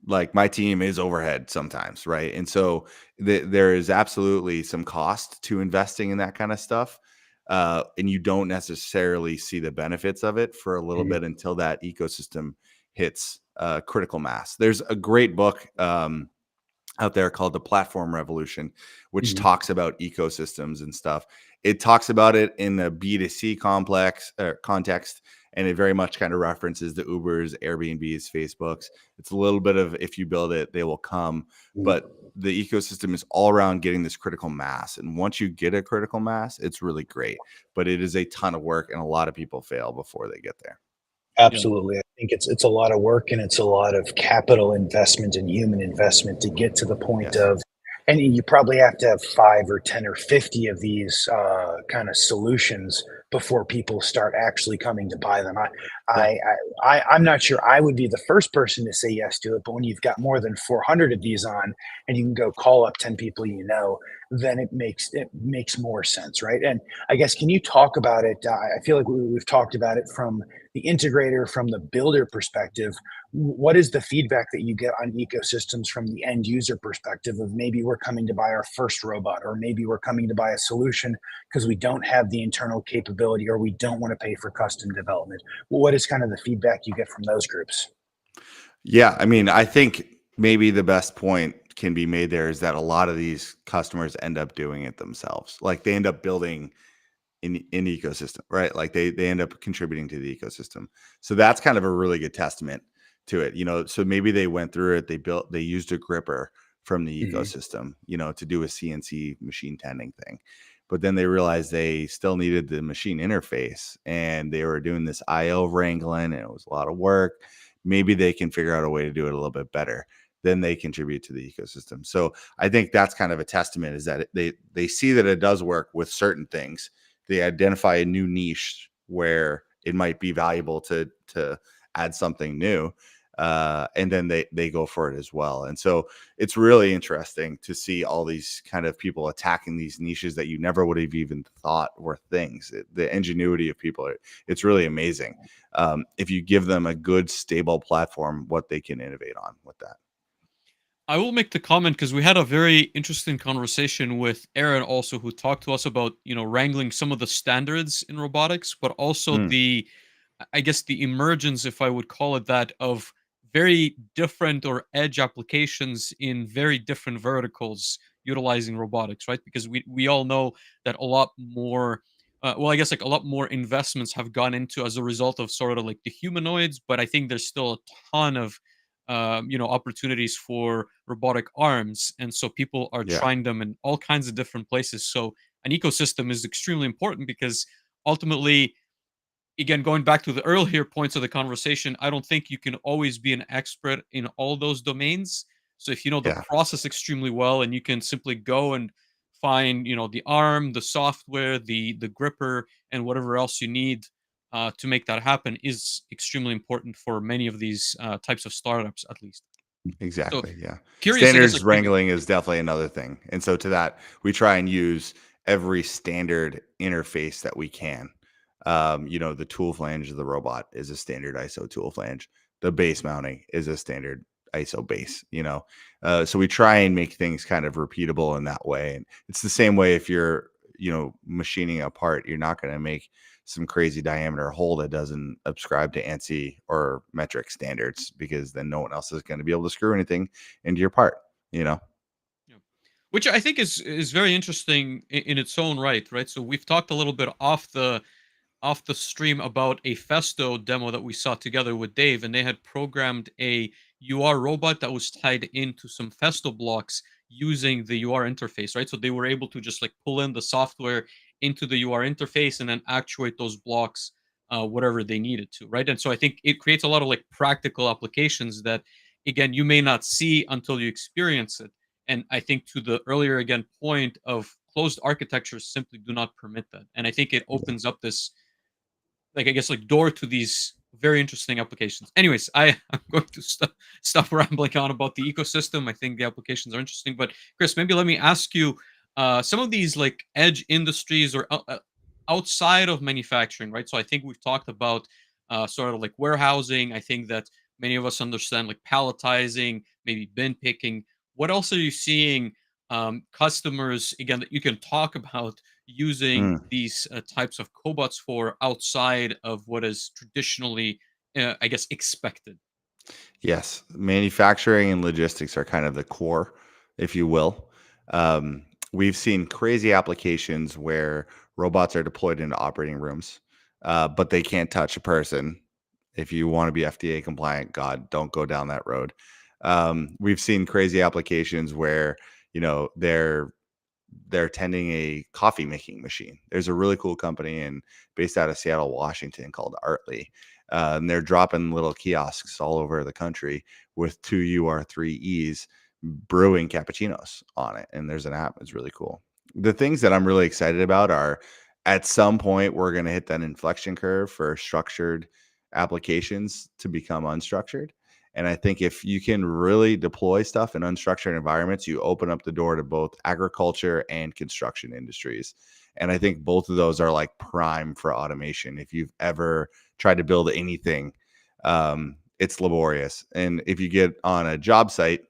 like my team is overhead sometimes, right? And so there is absolutely some cost to investing in that kind of stuff. And you don't necessarily see the benefits of it for a little Mhm. bit until that ecosystem hits critical mass. There's a great book out there called The Platform Revolution, which Mhm. talks about ecosystems and stuff. It talks about it in a B2C context, and it very much kind of references the Ubers, Airbnbs, Facebooks. It's a little bit of if you build it, they will come. Mhm. But the ecosystem is all around getting this critical mass. And once you get a critical mass, it's really great. But it is a ton of work, and a lot of people fail before they get there. Yeah. Absolutely. I think it's a lot of work and it's a lot of capital investment and human investment to get to the point Yes. of, and you probably have to have 5 or 10 or 50 of these kind of solutions before people start actually coming to buy them. Yeah. I'm not sure I would be the first person to say yes to it, but when you've got more than 400 of these on, and you can go call up 10 people then it makes more sense, right? And I guess can you talk about it? I feel like we've talked about it from the integrator, from the builder perspective. What is the feedback that you get on ecosystems from the end user perspective of maybe we're coming to buy our first robot, or maybe we're coming to buy a solution because we don't have the internal capability or we don't want to pay for custom development? What is kind of the feedback you get from those groups? Yeah, I mean, I think maybe the best point can be made there is that a lot of these customers end up doing it themselves. Like they end up building in ecosystem, right? Like they end up contributing to the ecosystem. So that's kind of a really good testament to it. So maybe they went through it, they used a gripper from the Mhm. ecosystem, to do a CNC machine tending thing. But then they realized they still needed the machine interface, and they were doing this IO wrangling, and it was a lot of work. Maybe they can figure out a way to do it a little bit better. Then they contribute to the ecosystem. So I think that's kind of a testament, is that they see that it does work with certain things. They identify a new niche where it might be valuable to add something new, and then they go for it as well. And so it's really interesting to see all these kind of people attacking these niches that you never would have even thought were things. The ingenuity of people, it's really amazing. If you give them a good stable platform, what they can innovate on with that. I will make the comment because we had a very interesting conversation with Aaron also, who talked to us about, wrangling some of the standards in robotics, but also Mm, I guess the emergence, if I would call it that, of very different or edge applications in very different verticals utilizing robotics, right? Because we all know that a lot more, well, I guess like a lot more investments have gone into as a result of sort of like the humanoids, but I think there's still a ton of opportunities for robotic arms, and so people are yeah, trying them in all kinds of different places. So an ecosystem is extremely important because ultimately, again, going back to the earlier points of the conversation, I don't think you can always be an expert in all those domains. So if you know the yeah, process extremely well and you can simply go and find, the arm, the software, the gripper, and whatever else you need to make that happen is extremely important for many of these types of startups, at least. So exactly. Yeah. curious, I guess, Standards like maybe. wrangling is definitely another thing. And so to that, we try and use every standard interface that we can. The tool flange of the robot is a standard ISO tool flange. The base mounting is a standard ISO base, So we try and make things kind of repeatable in that way. And it's the same way if you're, machining a part, you're not going to make some crazy diameter hole that doesn't subscribe to ANSI or metric standards, because then no one else is going to be able to screw anything into your part, you know? Yeah. Which I think is very interesting in its own right, right? So we've talked a little bit off the stream about a Festo demo that we saw together with Dave, and they had programmed a UR robot that was tied into some Festo blocks using the UR interface, right? So they were able to just like pull in the software into the UR interface and then actuate those blocks whatever they needed to, right? And so I think it creates a lot of like practical applications that, again, you may not see until you experience it. And I think to the earlier again point of closed architectures simply do not permit that. And I think it Yeah. opens up this, like, I guess, like, door to these very interesting applications. Anyways, I'm going to stop rambling on about the ecosystem. I think the applications are interesting, but Chris, maybe let me ask you, some of these like edge industries or outside of manufacturing, right? So I think we've talked about sort of like warehousing. I think that many of us understand like palletizing, maybe bin picking. What else are you seeing customers again that you can talk about using Mm. these types of cobots for outside of what is traditionally, I guess, expected? Yes. Manufacturing and logistics are kind of the core, if you will. We've seen crazy applications where robots are deployed into operating rooms, but they can't touch a person. If you want to be FDA compliant, God, don't go down that road. We've seen crazy applications where, they're tending a coffee making machine. There's a really cool company based out of Seattle, Washington called Artly. And they're dropping little kiosks all over the country with two UR3Es brewing cappuccinos on it. And there's an app. It's really cool. The things that I'm really excited about are, at some point, we're going to hit that inflection curve for structured applications to become unstructured. And I think if you can really deploy stuff in unstructured environments, you open up the door to both agriculture and construction industries. And I think both of those are like prime for automation. If you've ever tried to build anything, it's laborious. And if you get on a job site,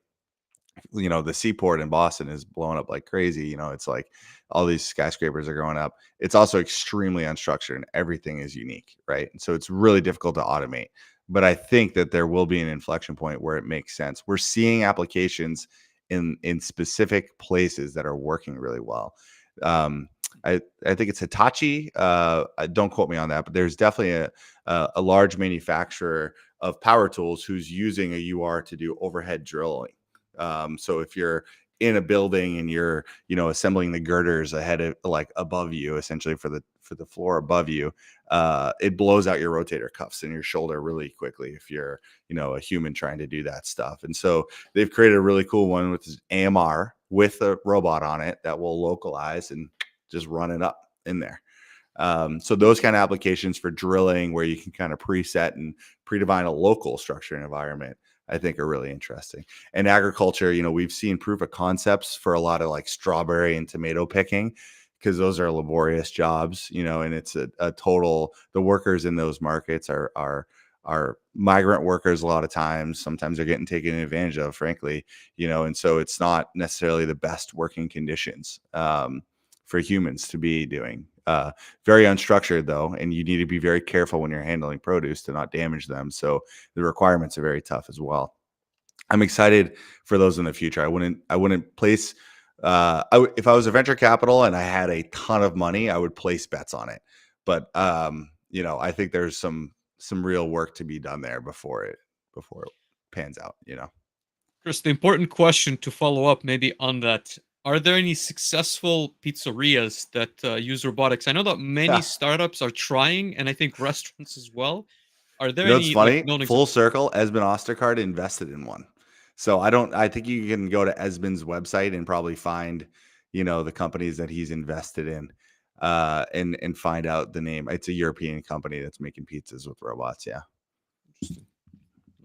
the seaport in Boston is blowing up like crazy. It's like all these skyscrapers are going up. It's also extremely unstructured and everything is unique, right? And so it's really difficult to automate. But I think that there will be an inflection point where it makes sense. We're seeing applications in specific places that are working really well. Um, I think it's Hitachi. Don't quote me on that, but there's definitely a large manufacturer of power tools who's using a UR to do overhead drilling. So if you're in a building and you're, assembling the girders ahead of, like, above you, essentially for the floor above you, it blows out your rotator cuffs and your shoulder really quickly if you're, a human trying to do that stuff. And so they've created a really cool one with this AMR with a robot on it that will localize and just run it up in there. So those kind of applications for drilling where you can kind of preset and predefine a local structure and environment, I think, are really interesting. And agriculture, we've seen proof of concepts for a lot of like strawberry and tomato picking, because those are laborious jobs, and it's a total, the workers in those markets are are migrant workers a lot of times. Sometimes they're getting taken advantage of, frankly, and so it's not necessarily the best working conditions for humans to be doing. Very unstructured though, and you need to be very careful when you're handling produce to not damage them. So the requirements are very tough as well. I'm excited for those in the future. I wouldn't place if I was a venture capital and I had a ton of money, I would place bets on it. But I think there's some real work to be done there before it pans out. Chris, the important question to follow up maybe on that: are there any successful pizzerias that use robotics? I know that many startups are trying, and I think restaurants as well. Are there It's any funny? known Full examples? circle, Esben Ostergaard invested in one. So I think you can go to Esben's website and probably find, the companies that he's invested in, and find out the name. It's a European company that's making pizzas with robots. Yeah. Interesting.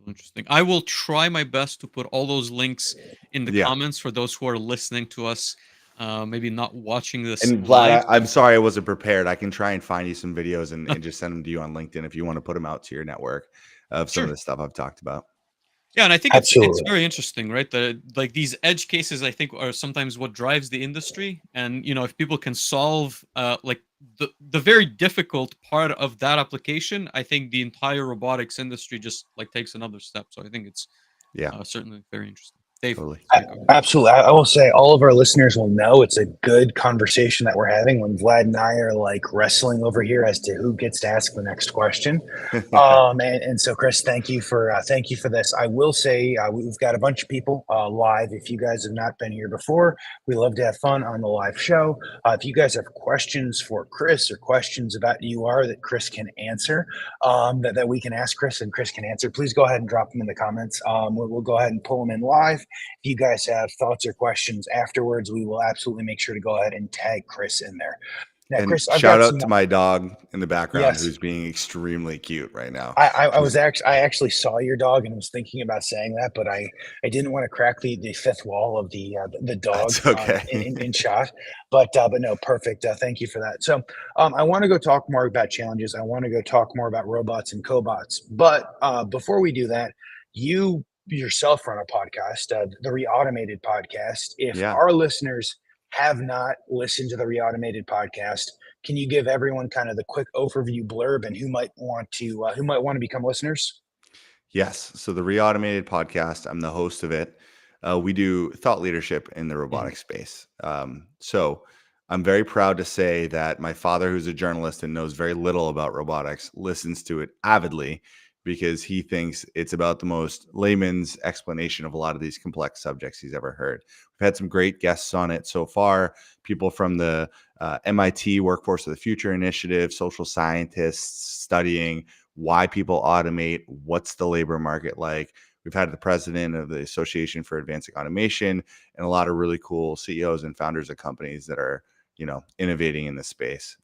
Interesting. I will try my best to put all those links in the Yeah. comments for those who are listening to us, maybe not watching this And live. Vlad, I'm sorry I wasn't prepared. I can try and find you some videos and just send them to you on LinkedIn if you want to put them out to your network of some of Sure. the stuff I've talked about. Yeah, and I think it's Absolutely. very interesting, right? Like these edge cases, I think, are sometimes what drives the industry. And if people can solve like the very difficult part of that application, I think the entire robotics industry just like takes another step. So I think it's certainly very interesting. Dave, Totally. go ahead. Absolutely. I will say all of our listeners will know it's a good conversation that we're having when Vlad and I are like wrestling over here as to who gets to ask the next question. And so, Chris, thank you for this. I will say we've got a bunch of people live. If you guys have not been here before, we love to have fun on the live show. If you guys have questions for Chris or questions about UR that Chris can answer, that we can ask Chris and Chris can answer, please go ahead and drop them in the comments. We'll go ahead and pull them in live. If you guys have thoughts or questions afterwards, we will absolutely make sure to go ahead and tag Chris in there. Now, And Chris, I've shout got out to my dog in the background Yes. who's being extremely cute right now. I actually saw your dog and was thinking about saying that, but I didn't want to crack the fifth wall of the dog That's okay. in shot. But no, perfect. Thank you for that. So I want to go talk more about challenges. I want to go talk more about robots and cobots. But before we do that, you yourself run a podcast, the ReAutomated Podcast. If Yeah. our listeners have not listened to the ReAutomated Podcast, can you give everyone kind of the quick overview blurb and who might want to become listeners? Yes. So the ReAutomated Podcast, I'm the host of it. We do thought leadership in the robotic space. So I'm very proud to say that my father, who's a journalist and knows very little about robotics, listens to it avidly because he thinks it's about the most layman's explanation of a lot of these complex subjects he's ever heard. We've had some great guests on it so far, people from the MIT Workforce of the Future Initiative, social scientists studying why people automate, what's the labor market like. We've had the president of the Association for Advancing Automation and a lot of really cool CEOs and founders of companies that are, innovating in this space.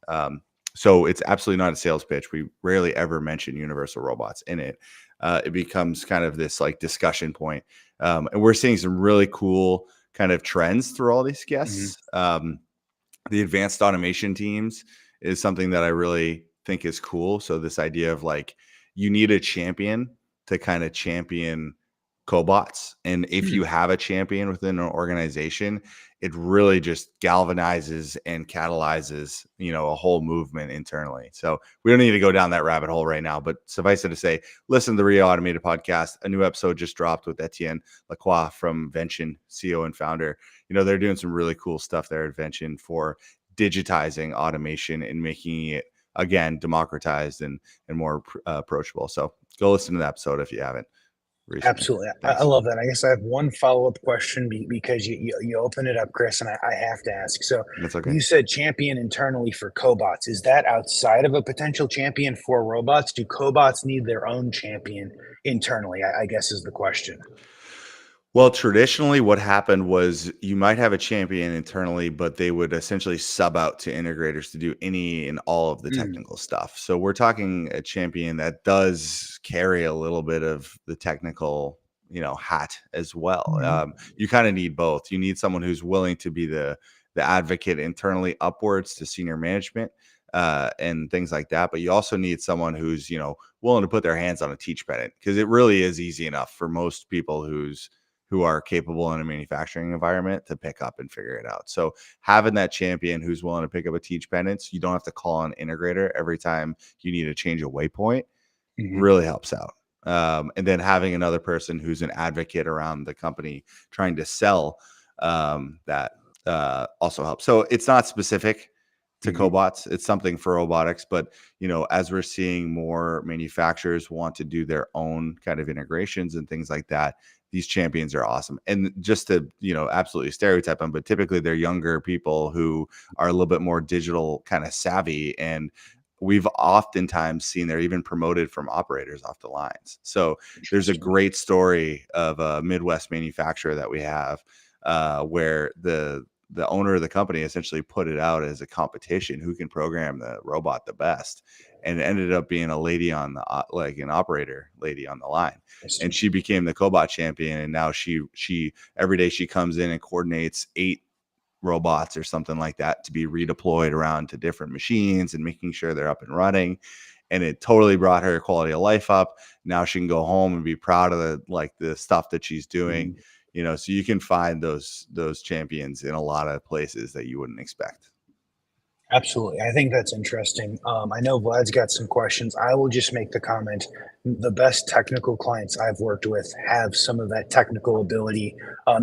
So it's absolutely not a sales pitch. We rarely ever mention universal robots in it. It becomes kind of this like discussion point. And we're seeing some really cool kind of trends through all these guests. The advanced automation teams is something that I really think is cool. So this idea of like, you need a champion to kind of champion cobots. And if you have a champion within an organization, it really just galvanizes and catalyzes, a whole movement internally. So we don't need to go down that rabbit hole right now, but suffice it to say, listen to the ReAutomated Podcast. A new episode just dropped with Etienne Lacroix from Vention, CEO and founder. They're doing some really cool stuff there at Vention for digitizing automation and making it, again, democratized and more approachable. So go listen to the episode if you haven't recently. Absolutely. I love that. I guess I have one follow-up question because you open it up, Chris, and I have to ask. So That's okay. You said champion internally for cobots. Is that outside of a potential champion for robots? Do cobots need their own champion internally? I guess is the question. Well, traditionally what happened was you might have a champion internally, but they would essentially sub out to integrators to do any and all of the technical stuff. So we're talking a champion that does carry a little bit of the technical, hat as well. You kind of need both. You need someone who's willing to be the advocate internally upwards to senior management, and things like that. But you also need someone who's, willing to put their hands on a teach pennant, because it really is easy enough for most people who are capable in a manufacturing environment to pick up and figure it out. So having that champion who's willing to pick up a teach pennant, so you don't have to call an integrator every time you need to change a waypoint, really helps out. And then having another person who's an advocate around the company trying to sell that also helps. So it's not specific to cobots. It's something for robotics, but as we're seeing more manufacturers want to do their own kind of integrations and things like that, these champions are awesome. And just to, absolutely stereotype them, but typically they're younger people who are a little bit more digital kind of savvy. And we've oftentimes seen they're even promoted from operators off the lines. So there's a great story of a Midwest manufacturer that we have where the owner of the company essentially put it out as a competition, who can program the robot the best. And it ended up being a lady on the like an operator lady on the line, and she became the cobot champion. And now she every day she comes in and coordinates 8 robots or something like that to be redeployed around to different machines and making sure they're up and running. And it totally brought her quality of life up. Now she can go home and be proud of the stuff that she's doing. So you can find those champions in a lot of places that you wouldn't expect. Absolutely. I think that's interesting. I know Vlad's got some questions. I will just make the comment, the best technical clients I've worked with have some of that technical ability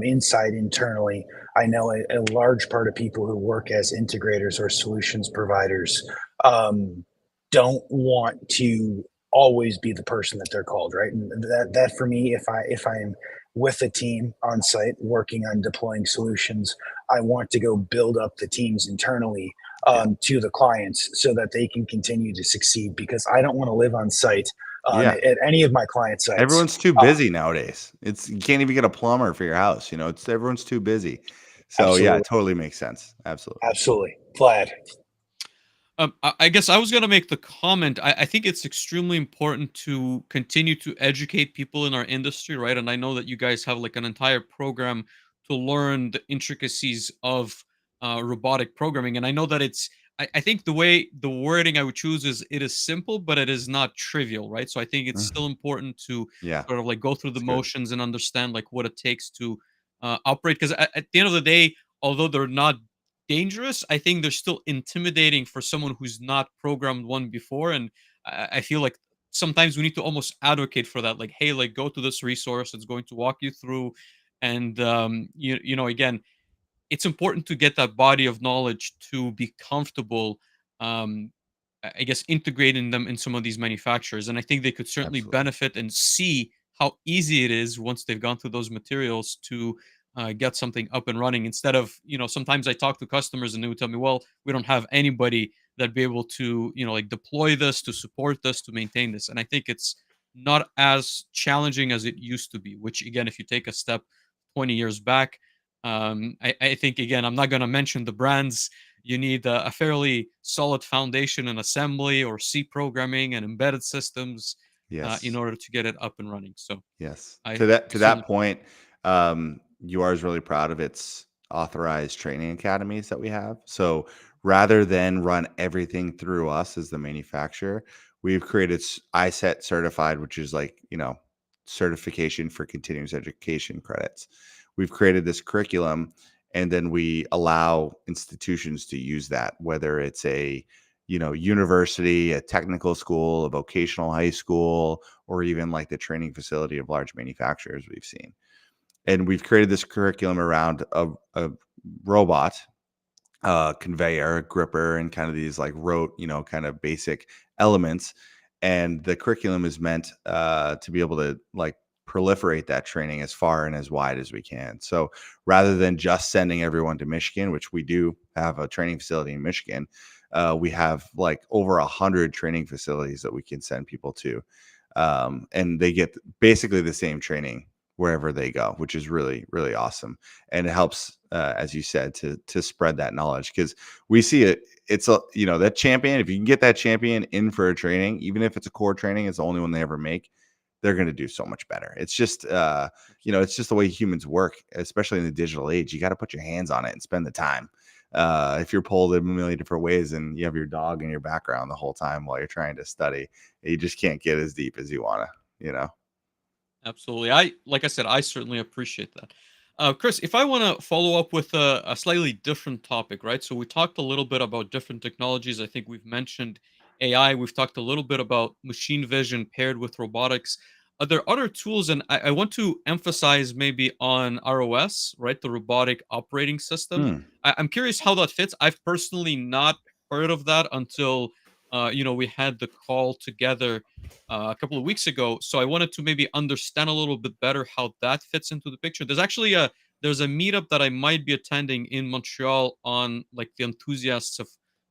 inside internally. I know a large part of people who work as integrators or solutions providers don't want to always be the person that they're called, right? And that for me, if I'm with a team on site working on deploying solutions, I want to go build up the teams internally to the clients so that they can continue to succeed, because I don't want to live on site at any of my client sites. Everyone's too busy nowadays. You can't even get a plumber for your house. Everyone's too busy. So absolutely. Yeah, it totally makes sense. Absolutely. Vlad. I guess I was going to make the comment. I think it's extremely important to continue to educate people in our industry, right? And I know that you guys have like an entire program to learn the intricacies of robotic programming. And I know that I think the wording I would choose is, it is simple, but it is not trivial, right? So I think it's still important to sort of like go through the motions and understand like what it takes to operate. Because at the end of the day, although they're not dangerous, I think they're still intimidating for someone who's not programmed one before. And I feel like sometimes we need to almost advocate for that, like, hey, like, go to this resource, it's going to walk you through. And again, it's important to get that body of knowledge to be comfortable, I guess, integrating them in some of these manufacturers. And I think they could certainly benefit and see how easy it is once they've gone through those materials to get something up and running, instead of, sometimes I talk to customers and they would tell me, well, we don't have anybody that'd be able to, like, deploy this, to support this, to maintain this. And I think it's not as challenging as it used to be, which, again, if you take a step 20 years back, I think, again, I'm not going to mention the brands. You need a fairly solid foundation in assembly or C programming and embedded systems in order to get it up and running. So yes, to that point, UR is really proud of its authorized training academies that we have. So rather than run everything through us as the manufacturer, we've created ISET certified, which is like, certification for continuous education credits. We've created this curriculum, and then we allow institutions to use that, whether it's a university, a technical school, a vocational high school, or even like the training facility of large manufacturers we've seen. And we've created this curriculum around a robot, conveyor, gripper, and kind of these like rote, kind of basic elements. And the curriculum is meant to be able to like proliferate that training as far and as wide as we can. So rather than just sending everyone to Michigan, which we do have a training facility in Michigan, we have like over 100 training facilities that we can send people to. And they get basically the same training wherever they go, which is really, really awesome. And it helps, as you said, to spread that knowledge, because we see it's that champion, if you can get that champion in for a training, even if it's a core training, it's the only one they ever make, they're going to do so much better. It's just, it's just the way humans work, especially in the digital age. You got to put your hands on it and spend the time. if you're pulled in a million different ways and you have your dog in your background the whole time while you're trying to study, you just can't get as deep as you want to. Absolutely. Like I said, I certainly appreciate that. Chris, if I want to follow up with a slightly different topic, right? So we talked a little bit about different technologies. I think we've mentioned AI. We've talked a little bit about machine vision paired with robotics. Are there other tools? And I want to emphasize maybe on ROS, right? The robotic operating system. Hmm. I'm curious how that fits. I've personally not heard of that until, we had the call together a couple of weeks ago. So I wanted to maybe understand a little bit better how that fits into the picture. There's a meetup that I might be attending in Montreal on like the enthusiasts of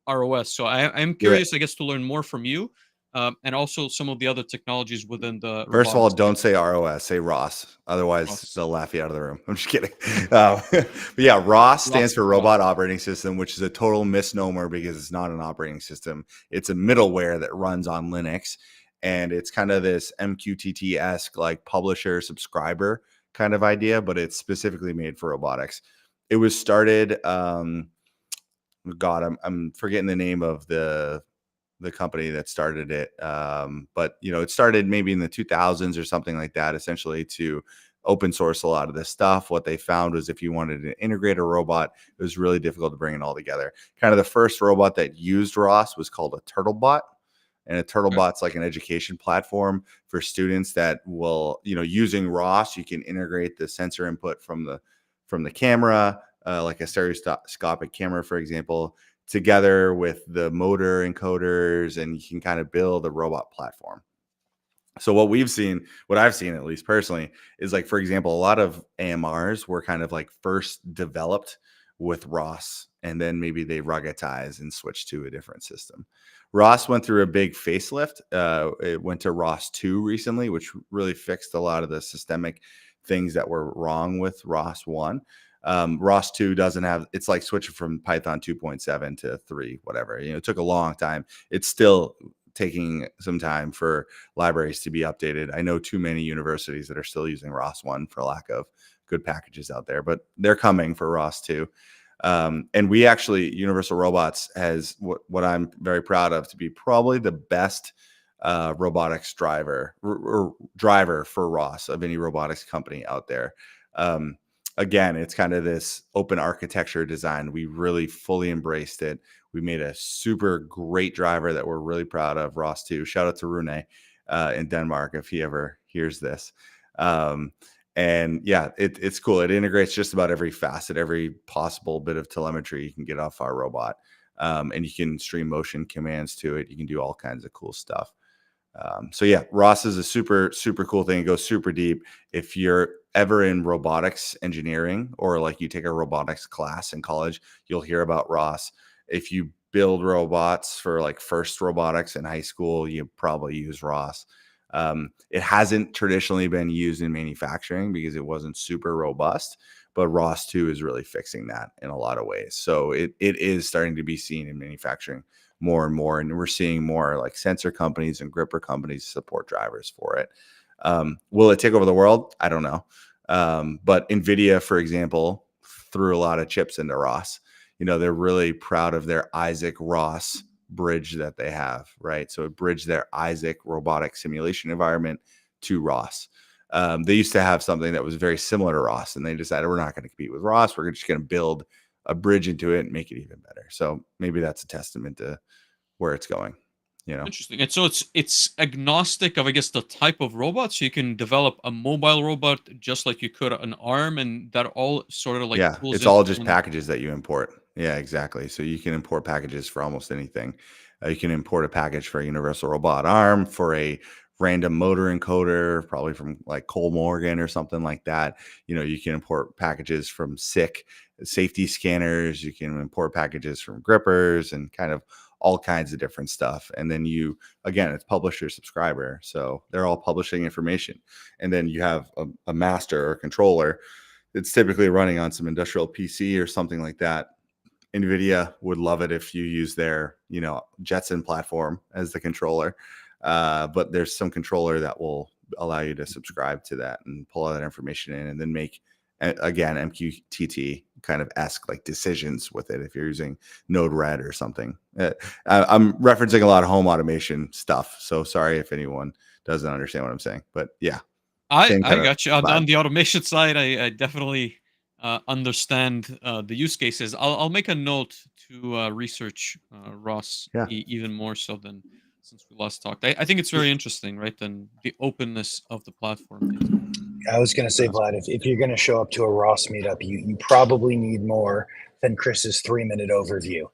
ROS. So I'm Yeah. curious, I guess, to learn more from you, and also some of the other technologies within the First of all, robotics don't space. say ROS, say Ross. Otherwise, ROS. they'll laugh you out of the room. I'm just kidding. But yeah, ROS stands for Robot Operating System, which is a total misnomer because it's not an operating system. It's a middleware that runs on Linux. And it's kind of this MQTT-esque like publisher subscriber kind of idea, but it's specifically made for robotics. It was started, God, I'm forgetting the name of the company that started it. But it started maybe in the 2000s or something like that, essentially to open source a lot of this stuff. What they found was if you wanted to integrate a robot, it was really difficult to bring it all together. Kind of the first robot that used ROS was called a TurtleBot. And a TurtleBot's like an education platform for students that will, using ROS, you can integrate the sensor input from the camera, like a stereoscopic camera, for example, together with the motor encoders, and you can kind of build a robot platform. So what I've seen, at least personally, is like, for example, a lot of AMRs were kind of like first developed with ROS, and then maybe they ruggedized and switched to a different system. ROS went through a big facelift. It went to ROS 2 recently, which really fixed a lot of the systemic things that were wrong with ROS 1. ROS 2 doesn't have, it's like switching from Python 2.7 to 3, whatever. It took a long time. It's still taking some time for libraries to be updated. I know too many universities that are still using ROS 1 for lack of good packages out there, but they're coming for ROS 2. And we actually, Universal Robots has what I'm very proud of to be probably the best robotics driver for ROS of any robotics company out there. Again, it's kind of this open architecture design. We really fully embraced it. We made a super great driver that we're really proud of, ROS 2. Shout out to Rune in Denmark if he ever hears this. And yeah, it's cool. It integrates just about every facet, every possible bit of telemetry you can get off our robot. And you can stream motion commands to it. You can do all kinds of cool stuff. So yeah, ROS is a super, super cool thing. It goes super deep. If you're ever in robotics engineering, or like you take a robotics class in college, you'll hear about ROS. If you build robots for like FIRST Robotics in high school, you probably use ROS. It hasn't traditionally been used in manufacturing because it wasn't super robust, but ROS 2 is really fixing that in a lot of ways. So it is starting to be seen in manufacturing more and more, and we're seeing more like sensor companies and gripper companies support drivers for it. Will it take over the world? I don't know. But NVIDIA, for example, threw a lot of chips into ROS. They're really proud of their Isaac ROS bridge that they have, right? So it bridged their Isaac robotic simulation environment to ROS. They used to have something that was very similar to ROS, and they decided we're not going to compete with ROS. We're just going to build a bridge into it and make it even better. So maybe that's a testament to where it's going. Interesting. And so it's agnostic of, I guess, the type of robot. So you can develop a mobile robot just like you could an arm, and that all sort of like Yeah, pulls it's in all just from- packages that you import. Yeah, exactly. So you can import packages for almost anything. You can import a package for a universal robot arm, for a random motor encoder, probably from like Cole Morgan or something like that. You can import packages from SICK safety scanners. You can import packages from grippers and kind of all kinds of different stuff. And then again, it's publisher subscriber. So they're all publishing information. And then you have a master or controller. It's typically running on some industrial PC or something like that. NVIDIA would love it if you use their, Jetson platform as the controller. But there's some controller that will allow you to subscribe to that and pull all that information in, and then make, again, MQTT kind of esque like decisions with it if you're using Node-RED or something. I'm referencing a lot of home automation stuff, so sorry if anyone doesn't understand what I'm saying. But yeah, same I kind of got you on, vibe. on the automation side. I definitely understand the use cases. I'll make a note to research Ross Yeah. even more so than since we last talked. I think it's very interesting, right? And the openness of the platform is I was going to say, Vlad, if you're going to show up to a Ross meetup, you probably need more than Chris's 3-minute overview.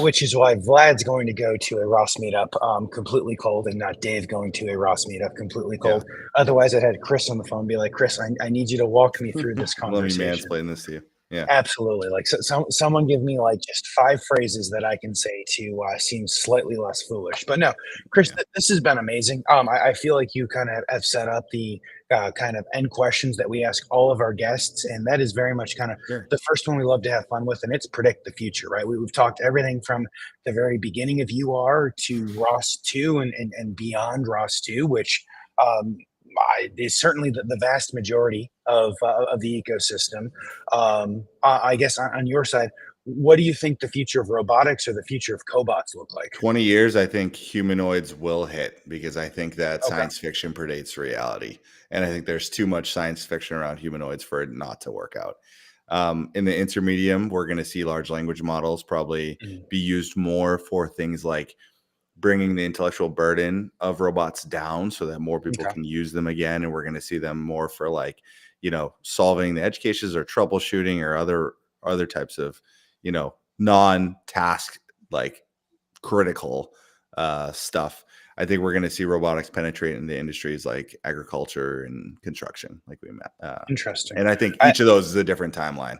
Which is why Vlad's going to go to a Ross meetup completely cold, and not Dave going to a Ross meetup completely cold. Otherwise, I'd had Chris on the phone be like, Chris, I need you to walk me through this Let me conversation. mansplain this to you. Yeah. Absolutely. Like someone give me like just 5 phrases that I can say to seem slightly less foolish. But no, Chris, this has been amazing. I feel like you kind of have set up the kind of end questions that we ask all of our guests. And that is very much kind of the first one we love to have fun with. And it's predict the future, right? We've talked everything from the very beginning of UR to ROS 2 and beyond ROS 2, which is certainly the vast majority of the ecosystem. I guess on your side, what do you think the future of robotics or the future of cobots look like? 20 years, I think humanoids will hit, because I think that science fiction predates reality. And I think there's too much science fiction around humanoids for it not to work out. In the intermedium, we're going to see large language models probably be used more for things like bringing the intellectual burden of robots down so that more people can use them again. And we're going to see them more for like, solving the edge cases or troubleshooting or other types of, non-task like critical stuff. I think we're going to see robotics penetrate into industries like agriculture and construction, like we met. Interesting. And I think each of those is a different timeline.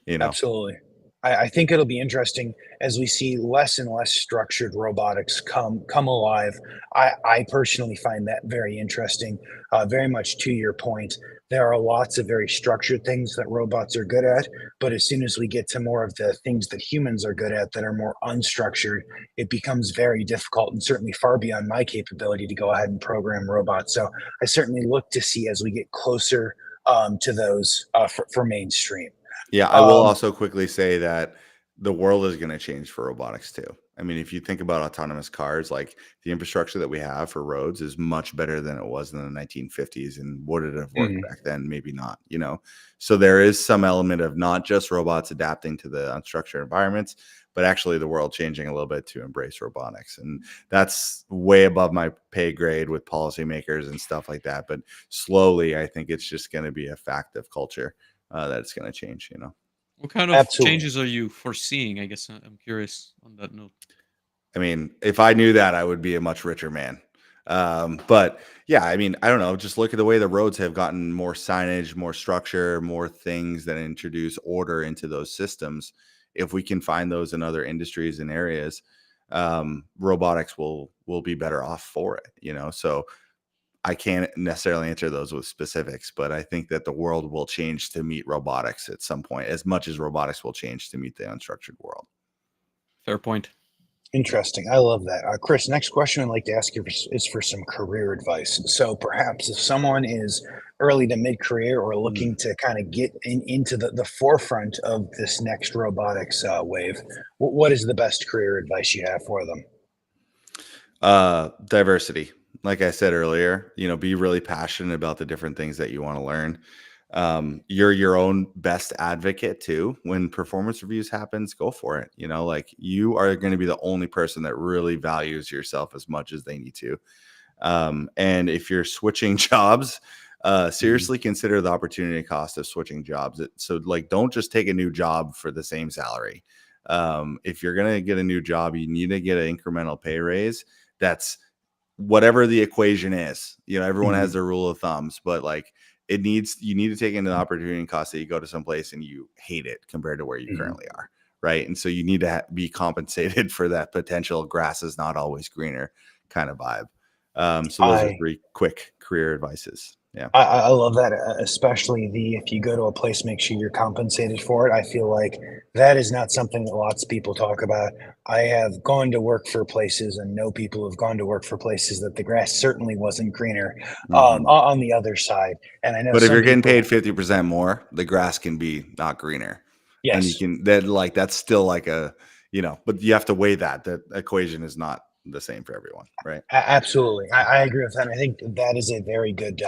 Absolutely. I think it'll be interesting as we see less and less structured robotics come alive. I personally find that very interesting. Very much to your point, there are lots of very structured things that robots are good at, but as soon as we get to more of the things that humans are good at that are more unstructured, it becomes very difficult and certainly far beyond my capability to go ahead and program robots. So I certainly look to see as we get closer to those for mainstream. Yeah, I will also quickly say that the world is going to change for robotics too. I mean, if you think about autonomous cars, like the infrastructure that we have for roads is much better than it was in the 1950s. And would it have worked back then? Maybe not, So there is some element of not just robots adapting to the unstructured environments, but actually the world changing a little bit to embrace robotics. And that's way above my pay grade with policymakers and stuff like that. But slowly, I think it's just going to be a fact of culture. That it's going to change, What kind of changes are you foreseeing? I guess I'm curious on that note. I mean, if I knew that, I would be a much richer man. But yeah, I mean, I don't know. Just look at the way the roads have gotten more signage, more structure, more things that introduce order into those systems. If we can find those in other industries and areas, robotics will be better off for it, So I can't necessarily answer those with specifics, but I think that the world will change to meet robotics at some point, as much as robotics will change to meet the unstructured world. Fair point. Interesting. I love that. Chris, next question I'd like to ask you is for some career advice. So perhaps if someone is early to mid-career or looking to kind of get into the forefront of this next robotics wave, what is the best career advice you have for them? Diversity. Like I said earlier, be really passionate about the different things that you want to learn. You're your own best advocate too. When performance reviews happens, go for it. Like you are going to be the only person that really values yourself as much as they need to. And if you're switching jobs, seriously consider the opportunity cost of switching jobs. So like, don't just take a new job for the same salary. If you're going to get a new job, you need to get an incremental pay raise. That's whatever the equation is. Everyone has their rule of thumbs, but like you need to take into the opportunity cost that you go to some place and you hate it compared to where you currently are. Right. And so you need to be compensated for that potential grass is not always greener kind of vibe. So those are 3 quick career advices. Yeah. I love that, especially if you go to a place, make sure you're compensated for it. I feel like that is not something that lots of people talk about. I have gone to work for places and know people who've gone to work for places that the grass certainly wasn't greener on the other side. And I know But if some you're getting people, paid 50% more, the grass can be not greener. And you yes, can that's still like a, but you have to weigh that equation is not the same for everyone, right? Absolutely. I agree with that. And I think that is a very good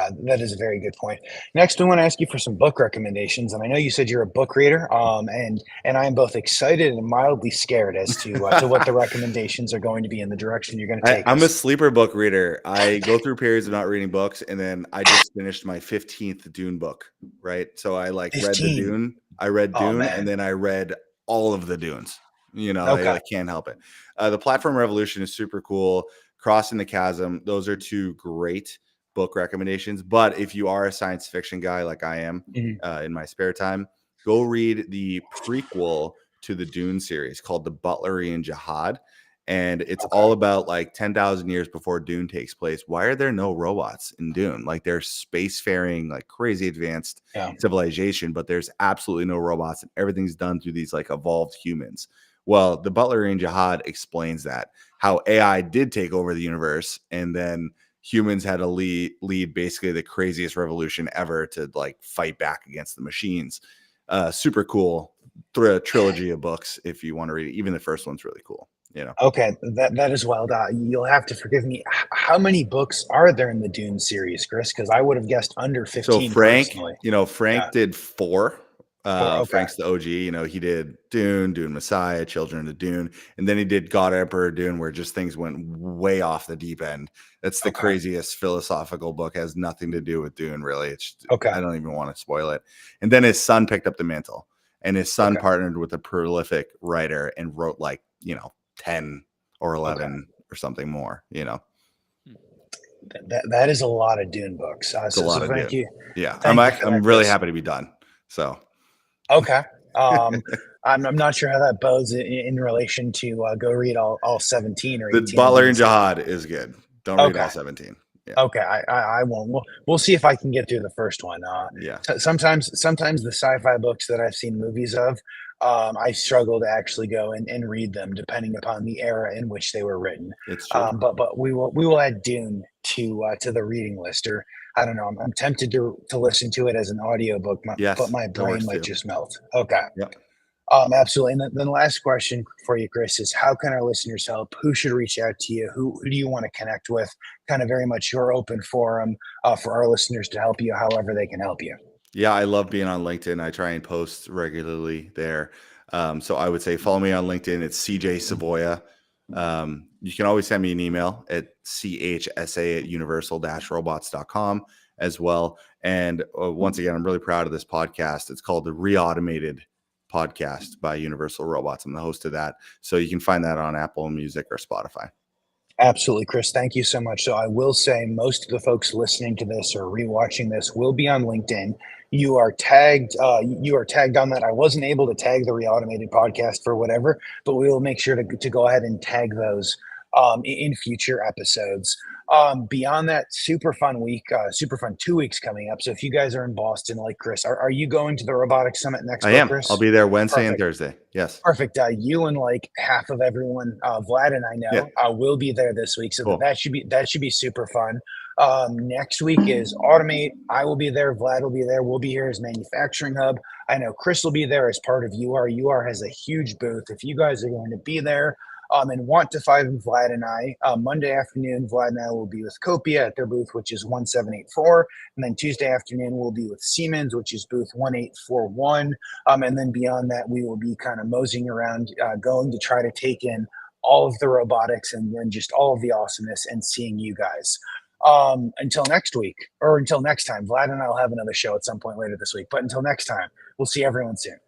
point. Next, I want to ask you for some book recommendations. And I know you said you're a book reader, and I'm both excited and mildly scared as to what the recommendations are going to be in the direction you're going to take I'm a us. sleeper book reader. I go through periods of not reading books, and then I just finished my 15th Dune book, right? So I read the 15. Dune. I read Oh Dune, and man. then I read all of the Dunes. I Okay. can't help it. The Platform Revolution is super cool. Crossing the Chasm. Those are 2 great book recommendations. But if you are a science fiction guy like I am Mhm. in my spare time, go read the prequel to the Dune series called The Butlerian Jihad. And it's Okay. all about 10,000 years before Dune takes place. Why are there no robots in Dune? They're spacefaring, crazy advanced Yeah. civilization, but there's absolutely no robots, and everything's done through these evolved humans. Well, the Butlerian Jihad explains that how AI did take over the universe, and then humans had to lead basically the craziest revolution ever to fight back against the machines. Super cool trilogy of books if you want to read it. Even the first one's really cool. Okay. That is wild. You'll have to forgive me. How many books are there in the Dune series, Chris? Because I would have guessed under So 15 Frank, personally. Frank Yeah. did 4. Okay. Frank's the OG. He did Dune Messiah, Children of Dune, and then he did God Emperor Dune, where just things went way off the deep end. That's the Okay. craziest philosophical book. Has nothing to do with Dune, really. Okay. I don't even want to spoil it. And then his son picked up the mantle, and his son Okay. partnered with a prolific writer and wrote 10 or 11 or something more. That is a lot of Dune books. It's a lot of Thank Dune. you. Yeah, Thank you for I'm that, really Chris. happy to be done. So. Okay. I'm not sure how that bodes in relation to go read all 17 or The 18 of Butlerian these. Jihad is good. Don't read Okay. all 17. Yeah. Okay. I won't. We'll see if I can get through the first one. Yeah. Sometimes the sci-fi books that I've seen movies of, I struggle to actually go and read them depending upon the era in which they were written. It's true. But we will add Dune to the reading list, or I don't know. I'm tempted to listen to it as an audiobook, but Yes, my that brain works might too. just melt. Okay. Yep. Absolutely. And then the last question for you, Chris, is how can our listeners help? Who should reach out to you? Who do you want to connect with? Kind of very much your open forum for our listeners to help you however they can help you. Yeah, I love being on LinkedIn. I try and post regularly there. So I would say follow me on LinkedIn. It's CJ Savoia. You can always send me an email at chsa@universal-robots.com as well. And once again, I'm really proud of this podcast. It's called the ReAutomated Podcast by Universal Robots. I'm the host of that. So you can find that on Apple Music or Spotify. Absolutely, Chris. Thank you so much. So I will say most of the folks listening to this or rewatching this will be on LinkedIn. You are tagged. You are tagged on that. I wasn't able to tag the ReAutomated Podcast for whatever, but we will make sure to go ahead and tag those in future episodes. Beyond that, super fun week, super fun 2 weeks coming up. So if you guys are in Boston, like Chris, are you going to the Robotics Summit next I Expo, am. Chris? I'll be there Wednesday and Perfect. Thursday. Yes. Perfect. You and half of everyone, Vlad and I know, will be there this week, so Cool. that should be super fun. Next week is Automate. I will be there. Vlad will be there. We'll be here as Manufacturing Hub. I know Chris will be there as part of UR. UR has a huge booth. If you guys are going to be there and want to find Vlad and I, Monday afternoon, Vlad and I will be with Copia at their booth, which is 1784. And then Tuesday afternoon, we'll be with Siemens, which is booth 1841. And then beyond that, we will be kind of moseying around, going to try to take in all of the robotics and then just all of the awesomeness and seeing you guys. Until next week, or until next time, Vlad and I will have another show at some point later this week. But until next time, we'll see everyone soon.